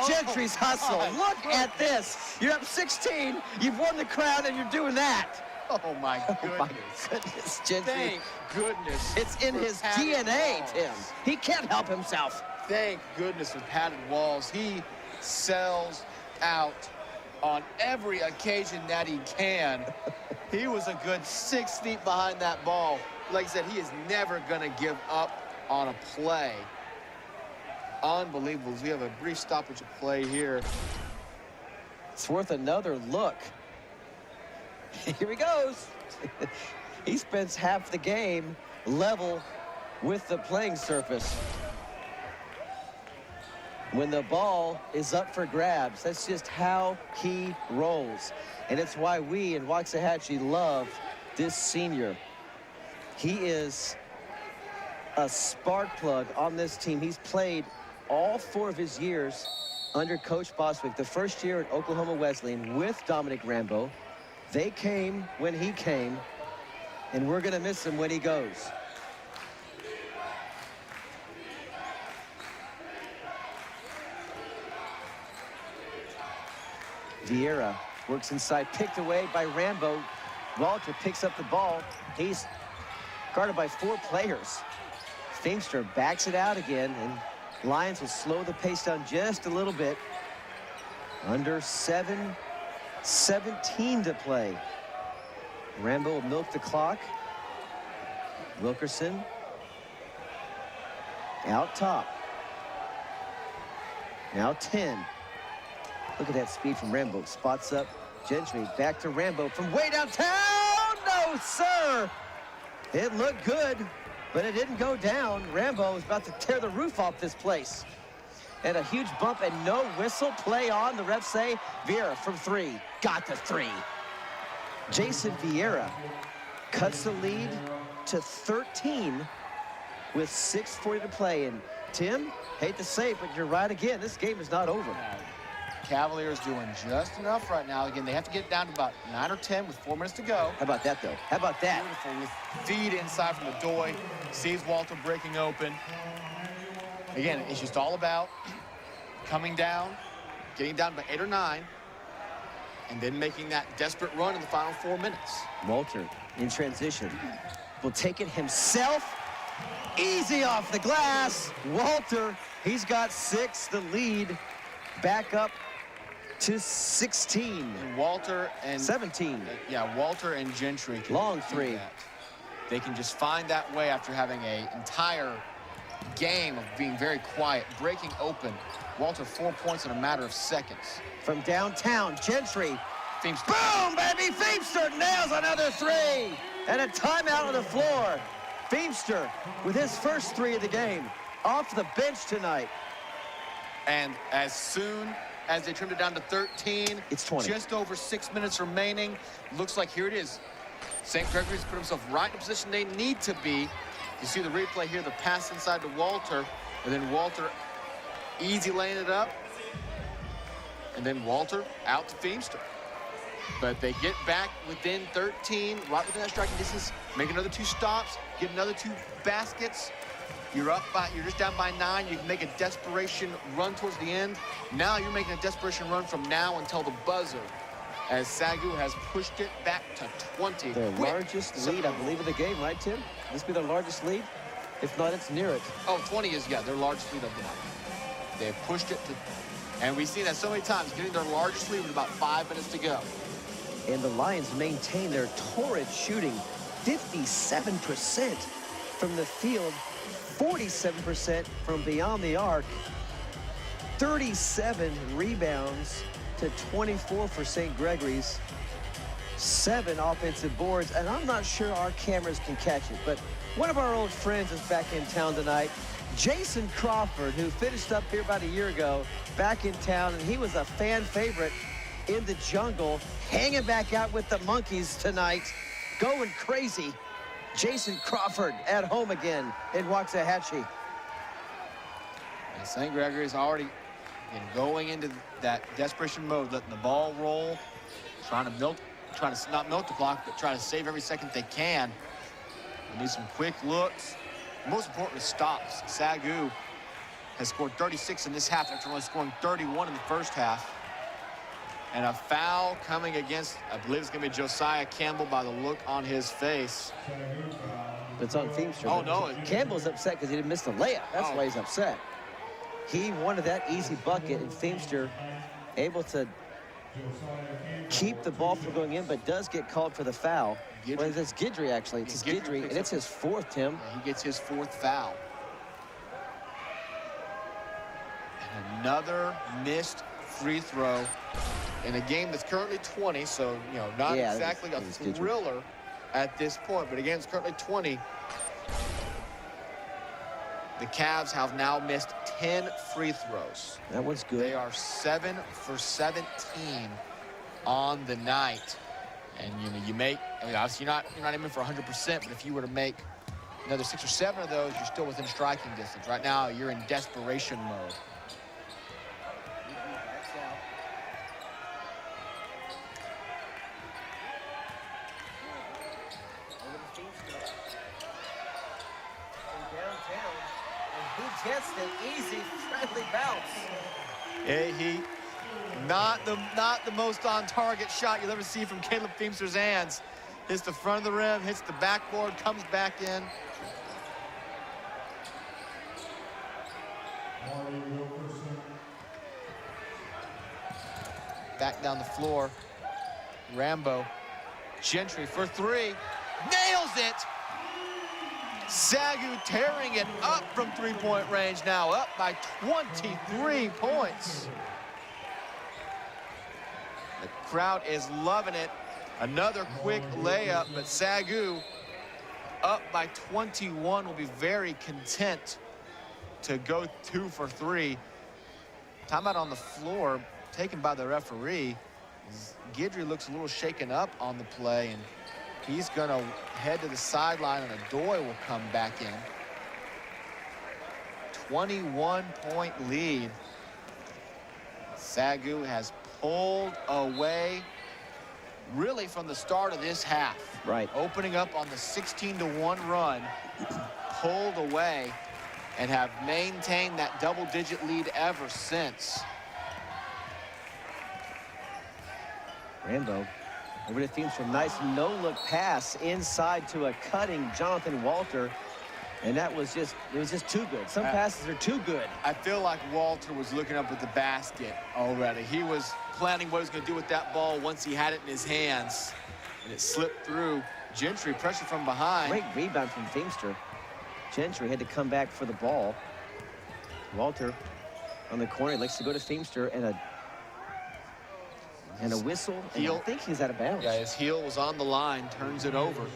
Gentry's hustle. Look at this. You're up 16, you've won the crowd, and you're doing that. Oh my goodness. Oh my goodness, Gentry. Thank goodness. It's in his DNA, Tim. He can't help himself. thank goodness with padded walls. He sells out on every occasion that he can. He was a good 6 feet behind that ball. Like I said, he is never going to give up on a play. Unbelievable. We have a brief stoppage of play here. It's worth another look. Here he goes. He spends half the game level with the playing surface. When the ball is up for grabs, that's just how he rolls. And it's why we in Waxahachie love this senior. He is a spark plug on this team. He's played all 4 of his years under Coach Bostwick. The first year at Oklahoma Wesleyan with Dominic Rambo. They came when he came, and we're going to miss him when he goes. Vieira works inside, picked away by Rambo. Walter picks up the ball. He's guarded by 4 players. Feimster backs it out again, and Lions will slow the pace down just a little bit. Under 7:17 to play. Rambo will milk the clock. Wilkerson out top. Now 10. Look at that speed from Rambo. Spots up Gentry. Back to Rambo from way downtown. No, sir. It looked good, but it didn't go down. Rambo was about to tear the roof off this place. And a huge bump and no whistle. Play on. The refs say Vieira from 3. Got the 3. Jason Vieira cuts the lead to 13 with 6:40 to play. And Tim, hate to say it, but you're right again. This game is not over. Cavaliers doing just enough right now. Again, they have to get down to about 9 or 10 with 4 minutes to go. How about that, though? How about that? Beautiful with feed inside from the Doy. Sees Walter breaking open. Again, it's just all about coming down, getting down by 8 or 9, and then making that desperate run in the final 4 minutes. Walter in transition will take it himself. Easy off the glass. Walter, he's got 6. The lead back up to 16. And Walter and 17. Yeah, Walter and Gentry. Long 3. They can just find that way after having an entire game of being very quiet, breaking open. Walter 4 points in a matter of seconds. From downtown, Gentry. Feimster. Boom, baby! Feimster nails another 3. And a timeout on the floor. Feimster with his first 3 of the game. Off the bench tonight. And as soon as they trimmed it down to 13, it's 20. Just over 6 minutes remaining. Looks like here it is. St. Gregory's put himself right in the position they need to be. You see the replay here, the pass inside to Walter, and then Walter easy laying it up. And then Walter out to Feimster. But they get back within 13, right within that striking distance, make another 2 stops, get another 2 baskets. You're just down by 9. You can make a desperation run towards the end. Now you're making a desperation run from now until the buzzer, as SAGU has pushed it back to 20. Their largest lead, I believe, of the game, right, Tim? This be their largest lead? If not, it's near it. Oh, 20 is, yeah, their largest lead of the night. They have pushed it to, and we've seen that so many times, getting their largest lead with about 5 minutes to go. And the Lions maintain their torrid shooting, 57% from the field, 47% from beyond the arc, 37 rebounds to 24 for St. Gregory's, 7 offensive boards, and I'm not sure our cameras can catch it, but one of our old friends is back in town tonight, Jason Crawford, who finished up here about a year ago, back in town, and he was a fan favorite in the jungle, hanging back out with the monkeys tonight, going crazy. Jason Crawford at home again in Waxahachie. And St. Gregory's already going into that desperation mode, letting the ball roll, trying to not milk the clock, but try to save every second they can. They need some quick looks. Most importantly, stops. SAGU has scored 36 in this half after only scoring 31 in the first half. And a foul coming against, I believe it's going to be Josiah Campbell by the look on his face. It's on Feimster. Oh, no. Campbell's upset because he didn't miss the layup. That's why he's upset. He wanted that easy bucket, and Feimster able to keep the ball from going in, but does get called for the foul. Well, it's Guidry, actually. It's Guidry, and it's his fourth, Tim. Yeah, he gets his fourth foul. And another missed free throw in a game that's currently 20, so, you know, not exactly a thriller at this point, but again, it's currently 20. The Cavs have now missed 10 free throws. That was good. They are 7 for 17 on the night. And you know, you make, I mean, obviously you're not aiming for 100%, but if you were to make another 6 or 7 of those, you're still within striking distance. Right now, you're in desperation mode. Gets the easy, friendly bounce. Hey, not the most on-target shot you'll ever see from Caleb Feimster's hands. Hits the front of the rim, hits the backboard, comes back in. Back down the floor. Rambo. Gentry for 3. Nails it! SAGU tearing it up from three-point range now, up by 23 points. The crowd is loving it. Another quick layup, but SAGU up by 21 will be very content to go 2 for 3. Timeout on the floor taken by the referee. Guidry looks a little shaken up on the play, and he's going to head to the sideline, and Adoy will come back in. 21-point lead. SAGU has pulled away really from the start of this half. Right. Opening up on the 16-1 run, pulled away, and have maintained that double-digit lead ever since. Rambo over to Feimster, nice no-look pass inside to a cutting Jonathan Walter, and it was just too good. Some passes are too good. I feel like Walter was looking up at the basket already. He was planning what he was going to do with that ball once he had it in his hands, and it slipped through. Gentry, pressure from behind. Great rebound from Feimster. Gentry had to come back for the ball. Walter on the corner, he likes to go to Feimster, and a whistle, and I think he's out of bounds. Yeah, his heel was on the line, turns it over.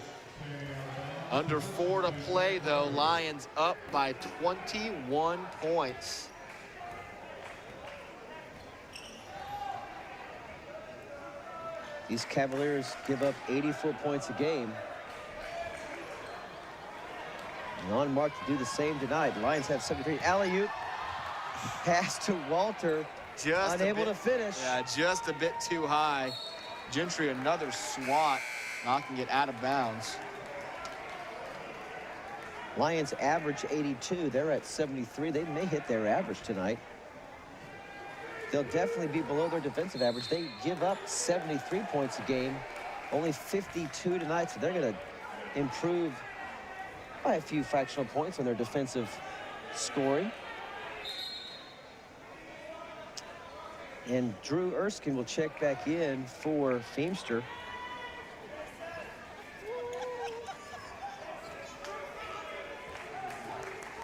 Under 4 to play, though. Lions up by 21 points. These Cavaliers give up 84 points a game. And on mark to do the same tonight. Lions have 73. Alley-oop pass to Walter. Just unable to finish. Yeah, just a bit too high. Gentry, another swat, knocking it out of bounds. Lions average 82. They're at 73. They may hit their average tonight. They'll definitely be below their defensive average. They give up 73 points a game, only 52 tonight, so they're going to improve by a few fractional points on their defensive scoring. And Drew Erskine will check back in for Feimster.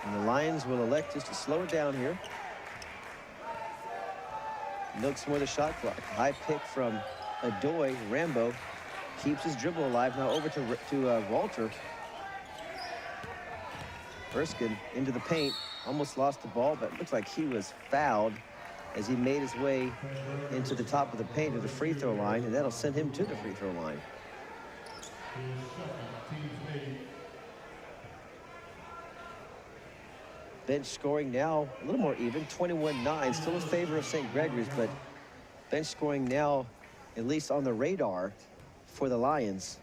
And the Lions will elect just to slow it down here. Milk some more of the shot clock. High pick from Adoy. Rambo keeps his dribble alive. Now over to Walter. Erskine into the paint. Almost lost the ball, but it looks like he was fouled as he made his way into the top of the paint to the free throw line, and that'll send him to the free throw line. Bench scoring now a little more even, 21-9, still in favor of St. Gregory's, but bench scoring now at least on the radar for the Lions.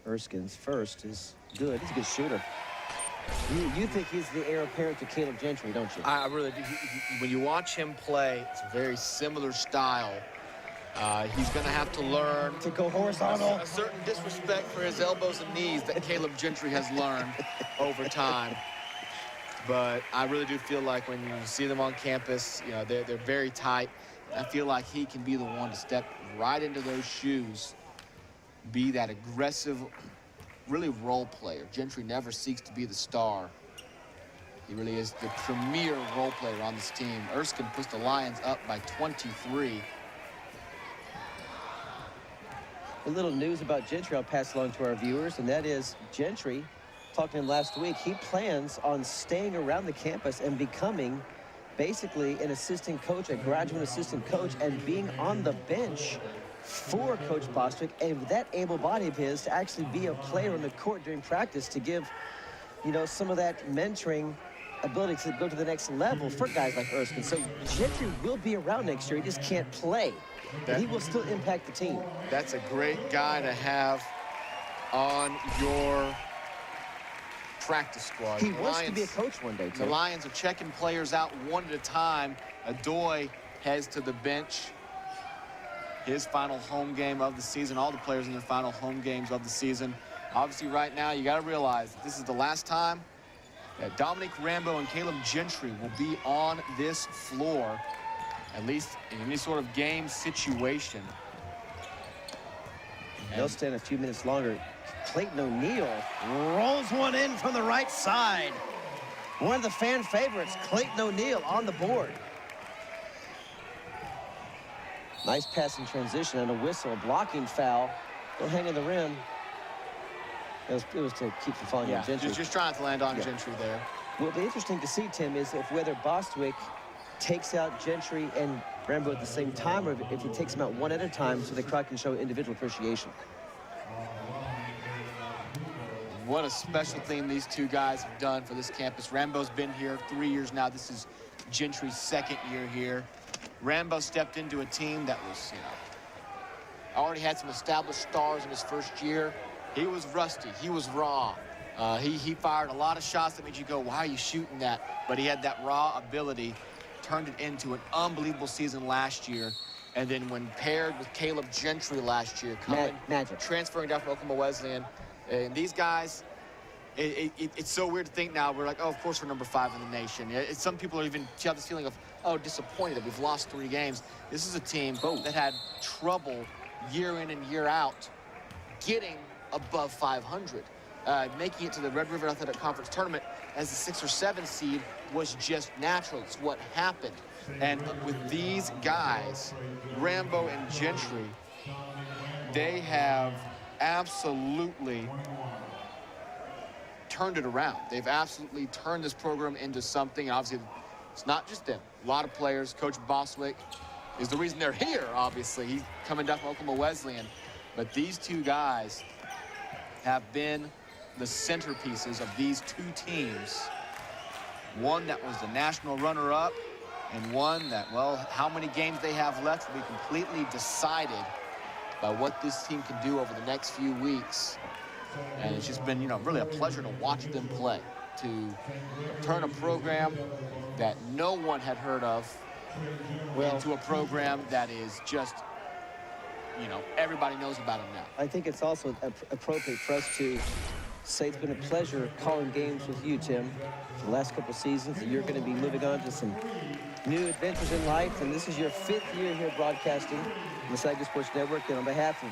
Erskine's first is good. He's a good shooter. You think he's the heir apparent to Caleb Gentry, don't you? I really do. When you watch him play, it's a very similar style. He's going to have to learn to go horizontal. A certain disrespect for his elbows and knees that Caleb Gentry has learned over time. but I really do feel like when you see them on campus, you know, they're very tight. I feel like he can be the one to step right into those shoes, be that aggressive, really role player. Gentry never seeks to be the star. He really is the premier role player on this team. Erskine puts the Lions up by 23. A little news about Gentry I'll pass along to our viewers, and that is Gentry, talking to him last week, he plans on staying around the campus and becoming basically an assistant coach, a graduate assistant coach, and being on the bench for Coach Bostwick, and with that able body of his to actually be a player on the court during practice to give, you know, some of that mentoring ability to go to the next level for guys like Erskine. So Gentry will be around next year. He just can't play. But he will still impact the team. That's a great guy to have on your practice squad. He wants to be a coach one day, too. The Lions are checking players out one at a time. Adoy heads to the bench. His final home game of the season. All the players in their final home games of the season. Obviously, right now, you got to realize that this is the last time that Dominic Rambo and Caleb Gentry will be on this floor, at least in any sort of game situation. They'll stand a few minutes longer. Clayton O'Neal rolls one in from the right side. One of the fan favorites, Clayton O'Neal, on the board. Nice pass in transition and a whistle, a blocking foul. Don't hang in the rim. It was to keep from falling on Gentry. Just trying to land on Gentry there. What'll be interesting to see, Tim, is if whether Bostwick takes out Gentry and Rambo at the same time, or if he takes them out one at a time so the crowd can show individual appreciation. What a special thing these two guys have done for this campus. Rambo's been here 3 years now. This is Gentry's second year here. Rambo stepped into a team that was, you know, already had some established stars in his first year. He was rusty. He was raw. He fired a lot of shots that made you go, why are you shooting that? But he had that raw ability, turned it into an unbelievable season last year. And then when paired with Caleb Gentry last year, transferring down from Oklahoma Wesleyan, and these guys, it's so weird to think now. We're like, oh, of course we're number 5 in the nation. Some people are even have this feeling of, oh, disappointed that we've lost 3 games. This is a team that had trouble year in and year out getting above 500. Making it to the Red River Athletic Conference tournament as the 6 or 7 seed was just natural. It's what happened. And with these guys, Rambo and Gentry, they have absolutely turned it around. They've absolutely turned this program into something. Obviously, it's not just them. A lot of players. Coach Bostwick is the reason they're here, obviously. He's coming down from Oklahoma Wesleyan. But these two guys have been the centerpieces of these 2 teams. One that was the national runner-up, and one that, well, how many games they have left will be completely decided by what this team can do over the next few weeks. And it's just been, you know, really a pleasure to watch them play, to turn a program that no one had heard of into a program that is just, you know, everybody knows about them now. I think it's also appropriate for us to say it's been a pleasure calling games with you, Tim, for the last couple seasons. You're going to be moving on to some new adventures in life, and this is your 5th year here broadcasting on the SAGU Sports Network. And on behalf of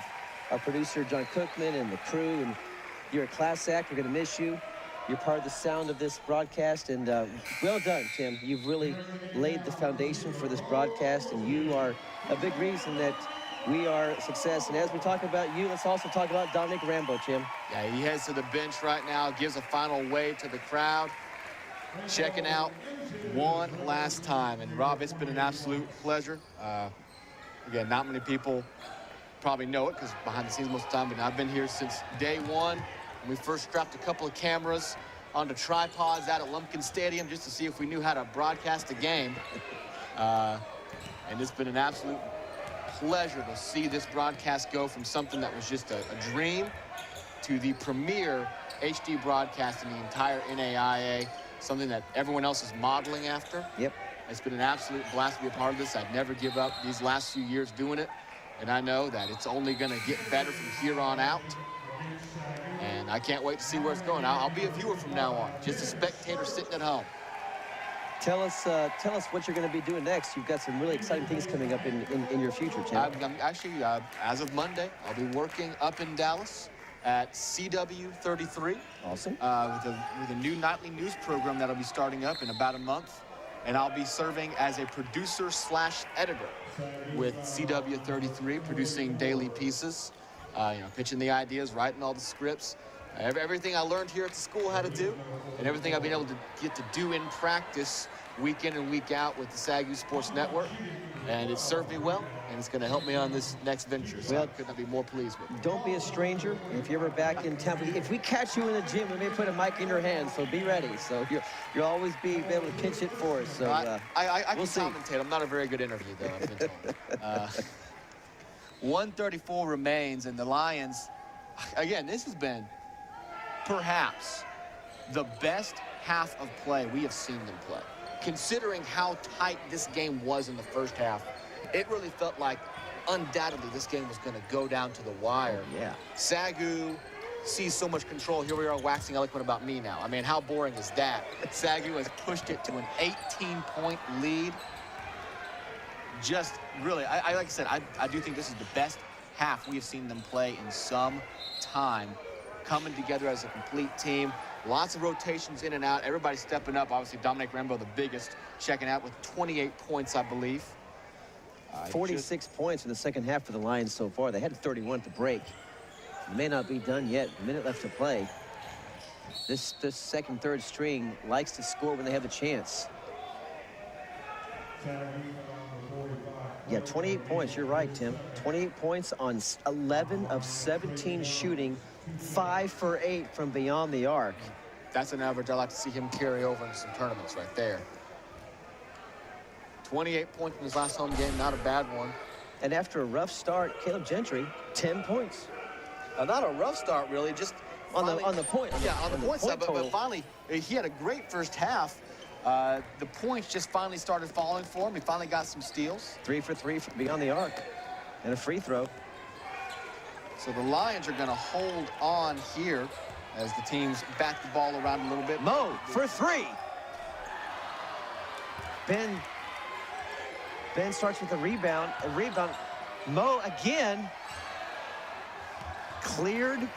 our producer, John Cookman, and the crew, and you're a class act. We're going to miss you. You're part of the sound of this broadcast, and well done, Tim. You've really laid the foundation for this broadcast, and you are a big reason that we are a success. And as we talk about you, let's also talk about Dominic Rambo, Tim. Yeah, he heads to the bench right now, gives a final wave to the crowd, checking out one last time. And Rob, it's been an absolute pleasure. Again, not many people probably know it because behind the scenes most of the time, but I've been here since day one. We first strapped a couple of cameras onto tripods out at Lumpkin Stadium just to see if we knew how to broadcast a game. And it's been an absolute pleasure to see this broadcast go from something that was just a dream to the premier HD broadcast in the entire NAIA, something that everyone else is modeling after. Yep. It's been an absolute blast to be a part of this. I'd never give up these last few years doing it. And I know that it's only going to get better from here on out. And I can't wait to see where it's going. I'll be a viewer from now on, just a spectator sitting at home. Tell us what you're going to be doing next. You've got some really exciting things coming up in your future, Tim. I'm actually, as of Monday, I'll be working up in Dallas at CW 33. Awesome. With a new nightly news program that'll be starting up in about a month. And I'll be serving as a producer/editor with CW 33, producing daily pieces, pitching the ideas, writing all the scripts. Everything I learned here at the school how to do, and everything I've been able to get to do in practice week in and week out with the SAGU Sports Network. And it served me well, and it's going to help me on this next venture. So I could not be more pleased with it. Don't be a stranger. If you're ever back in town, if we catch you in the gym, we may put a mic in your hand, so be ready. So you'll always be able to pinch it for us. So I we'll can commentate. I'm not a very good interview, though, I've been told. 134 remains, and the Lions, again, this has been perhaps the best half of play we have seen them play. Considering how tight this game was in the first half, it really felt like undoubtedly this game was going to go down to the wire. Yeah. SAGU sees so much control. Here we are waxing eloquent about me now. I mean, how boring is that? SAGU has pushed it to an 18-point lead. Just really, like I said, I do think this is the best half we have seen them play in some time. Coming together as a complete team. Lots of rotations in and out. Everybody stepping up. Obviously, Dominic Rambo, the biggest, checking out with 28 points, I believe. 46 points in the second half for the Lions so far. They had 31 at the break. It may not be done yet. A minute left to play. This second, third string likes to score when they have the chance. Yeah, 28 points. You're right, Tim. 28 points on 11 of 17 shooting. 5 for 8 from beyond the arc. That's an average I'd like to see him carry over into some tournaments right there. 28 points in his last home game, not a bad one. And after a rough start, Caleb Gentry, 10 points. Not a rough start, really, just on the point. Yeah, on the point side, but finally, he had a great first half. The points just finally started falling for him. He finally got some steals. 3 for 3 from beyond the arc. And a free throw. So the Lions are going to hold on here as the teams back the ball around a little bit. Mo for 3. Ben starts with a rebound. Mo again. Cleared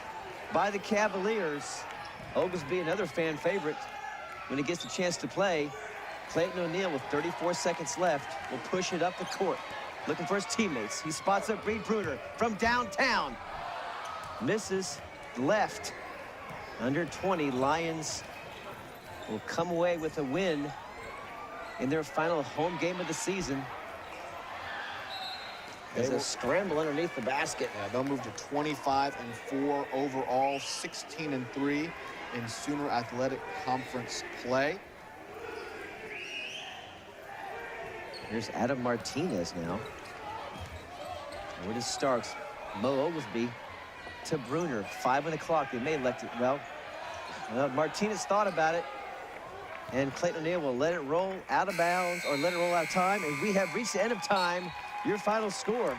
by the Cavaliers. Oglesby, another fan favorite when he gets the chance to play. Clayton O'Neal with 34 seconds left will push it up the court. Looking for his teammates. He spots up Reed Bruner from downtown. Misses left. Under 20, Lions will come away with a win in their final home game of the season. There's a scramble underneath the basket. Yeah, they'll move to 25-4 overall, 16-3 in Sooner Athletic Conference play. Here's Adam Martinez now. Where does Starks? Mo Oglesby to Bruner. 5 on the clock. They may elect it. Well, Martinez thought about it. And Clayton O'Neal will let it roll out of bounds or let it roll out of time. And we have reached the end of time. Your final score,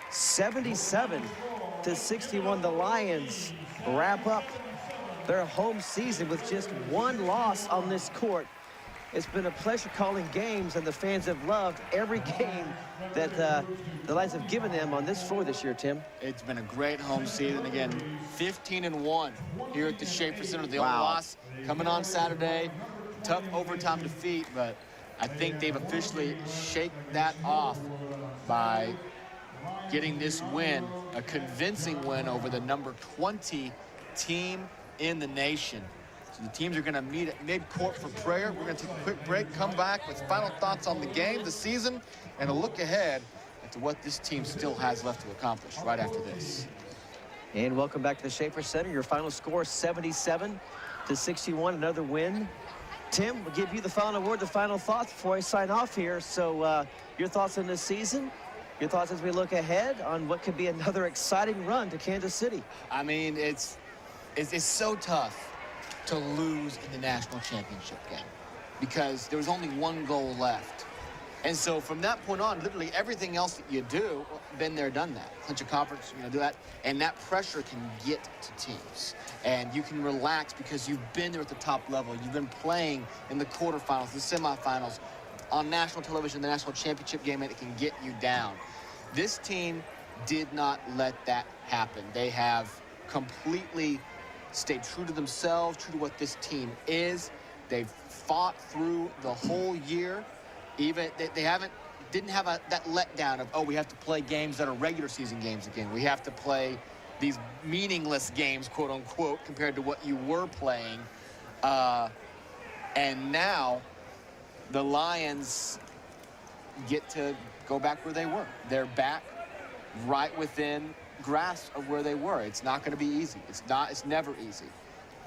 77-61. The Lions wrap up their home season with just 1 loss on this court. It's been a pleasure calling games, and the fans have loved every game that the Lions have given them on this floor this year, Tim. It's been a great home season. Again, 15-1 here at the Schaefer Center. The only loss coming on Saturday. Tough overtime defeat, but I think they've officially shaken that off by getting this win, a convincing win over the number 20 team in the nation. So the teams are going to meet at mid-court for prayer. We're going to take a quick break, come back with final thoughts on the game, the season, and a look ahead to what this team still has left to accomplish right after this. And welcome back to the Schaefer Center. Your final score, 77-61, another win. Tim, we'll give you the final word, the final thoughts before I sign off here. So your thoughts on this season, your thoughts as we look ahead on what could be another exciting run to Kansas City. I mean, it's so tough to lose in the national championship game because there was only one goal left. And so from that point on, literally everything else that you do, well, been there, done that. Clinch a conference, do that. And that pressure can get to teams. And you can relax because you've been there at the top level. You've been playing in the quarterfinals, the semifinals, on national television, the national championship game, and it can get you down. This team did not let that happen. They have completely stayed true to themselves, true to what this team is. They've fought through the whole year. Even they didn't have that letdown of, oh, we have to play games that are regular season games again. We have to play these meaningless games, quote unquote, compared to what you were playing. And now the Lions get to go back where they were. They're back right within grasp of where they were. It's not going to be easy. It's never easy.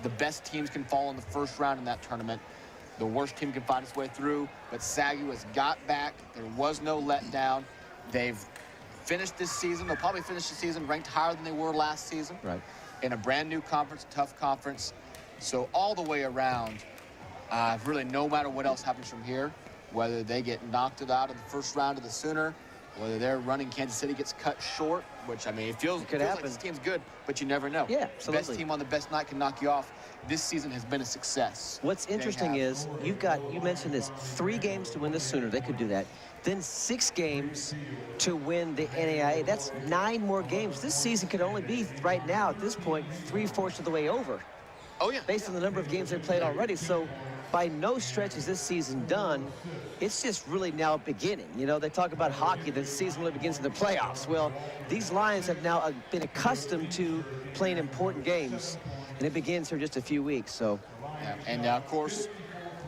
The best teams can fall in the first round in that tournament. The worst team can find its way through, but SAGU has got back. There was no letdown. They've finished this season. They'll probably finish the season ranked higher than they were last season. Right. In a brand new conference, a tough conference. So all the way around, really no matter what else happens from here, whether they get knocked out of the first round of the Sooner, whether their running Kansas City gets cut short, which, I mean, it feels like this team's good, but you never know. Yeah, absolutely. The best team on the best night can knock you off. This season has been a success. What's interesting is you mentioned this, 3 games to win the Sooner. They could do that. Then 6 games to win the NAIA. That's 9 more games. This season could only be, right now, at this point, 3/4 of the way over. Oh, yeah. Based on the number of games they've played already. So by no stretch is this season done. It's just really now beginning. You know, they talk about hockey, the season really begins in the playoffs. Well, these Lions have now been accustomed to playing important games, and it begins here in just a few weeks. So, yeah. And of course,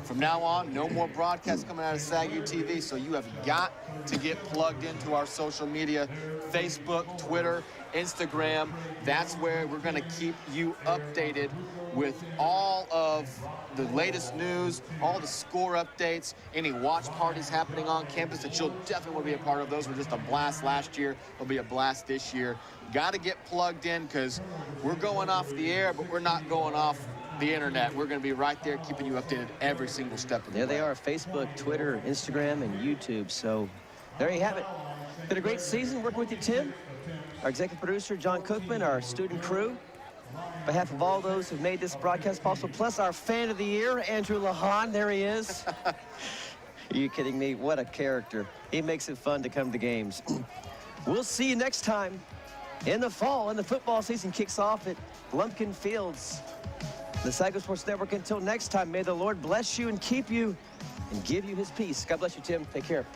from now on, no more broadcasts coming out of SAGU TV, so you have got to get plugged into our social media, Facebook, Twitter, Instagram. That's where we're going to keep you updated with all of the latest news, all the score updates, any watch parties happening on campus that you'll definitely want to be a part of. Those were just a blast last year. It'll be a blast this year. Got to get plugged in because we're going off the air, but we're not going off the internet. We're going to be right there keeping you updated every single step of the way. There they are, Facebook, Twitter, Instagram, and YouTube. So there you have it. Been a great season working with you, Tim. Our executive producer, John Cookman, our student crew. On behalf of all those who've made this broadcast possible, plus our fan of the year, Andrew Lahan, there he is. Are you kidding me? What a character. He makes it fun to come to games. We'll see you next time in the fall, and the football season kicks off at Lumpkin Fields. The SAGU Sports Network. Until next time, may the Lord bless you and keep you and give you his peace. God bless you, Tim. Take care.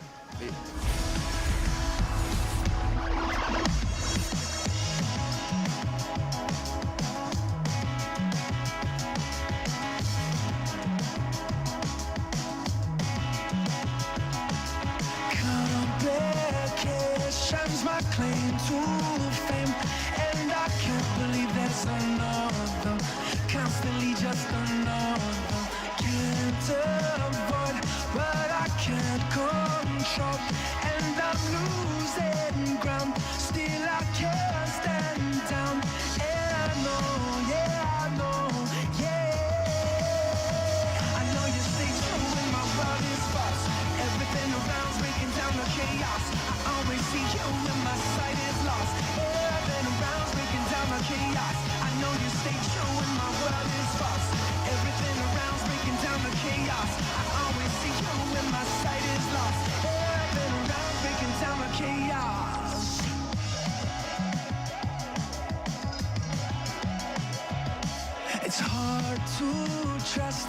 Complications, my claim to fame, and I can't believe there's another. Constantly just another. Can't avoid what I can't control, and I'm losing ground. Still I can't stand down. And I know, yeah, I know, yeah. I know you stay true when my world is false. Everything around's breaking down the chaos. I always see you when my sight is lost. Everything around's breaking down the chaos. I know you stay true when my world is false. Everything around's breaking down the chaos. I always see you when my sight is lost. Everything around's breaking down the chaos. It's hard to trust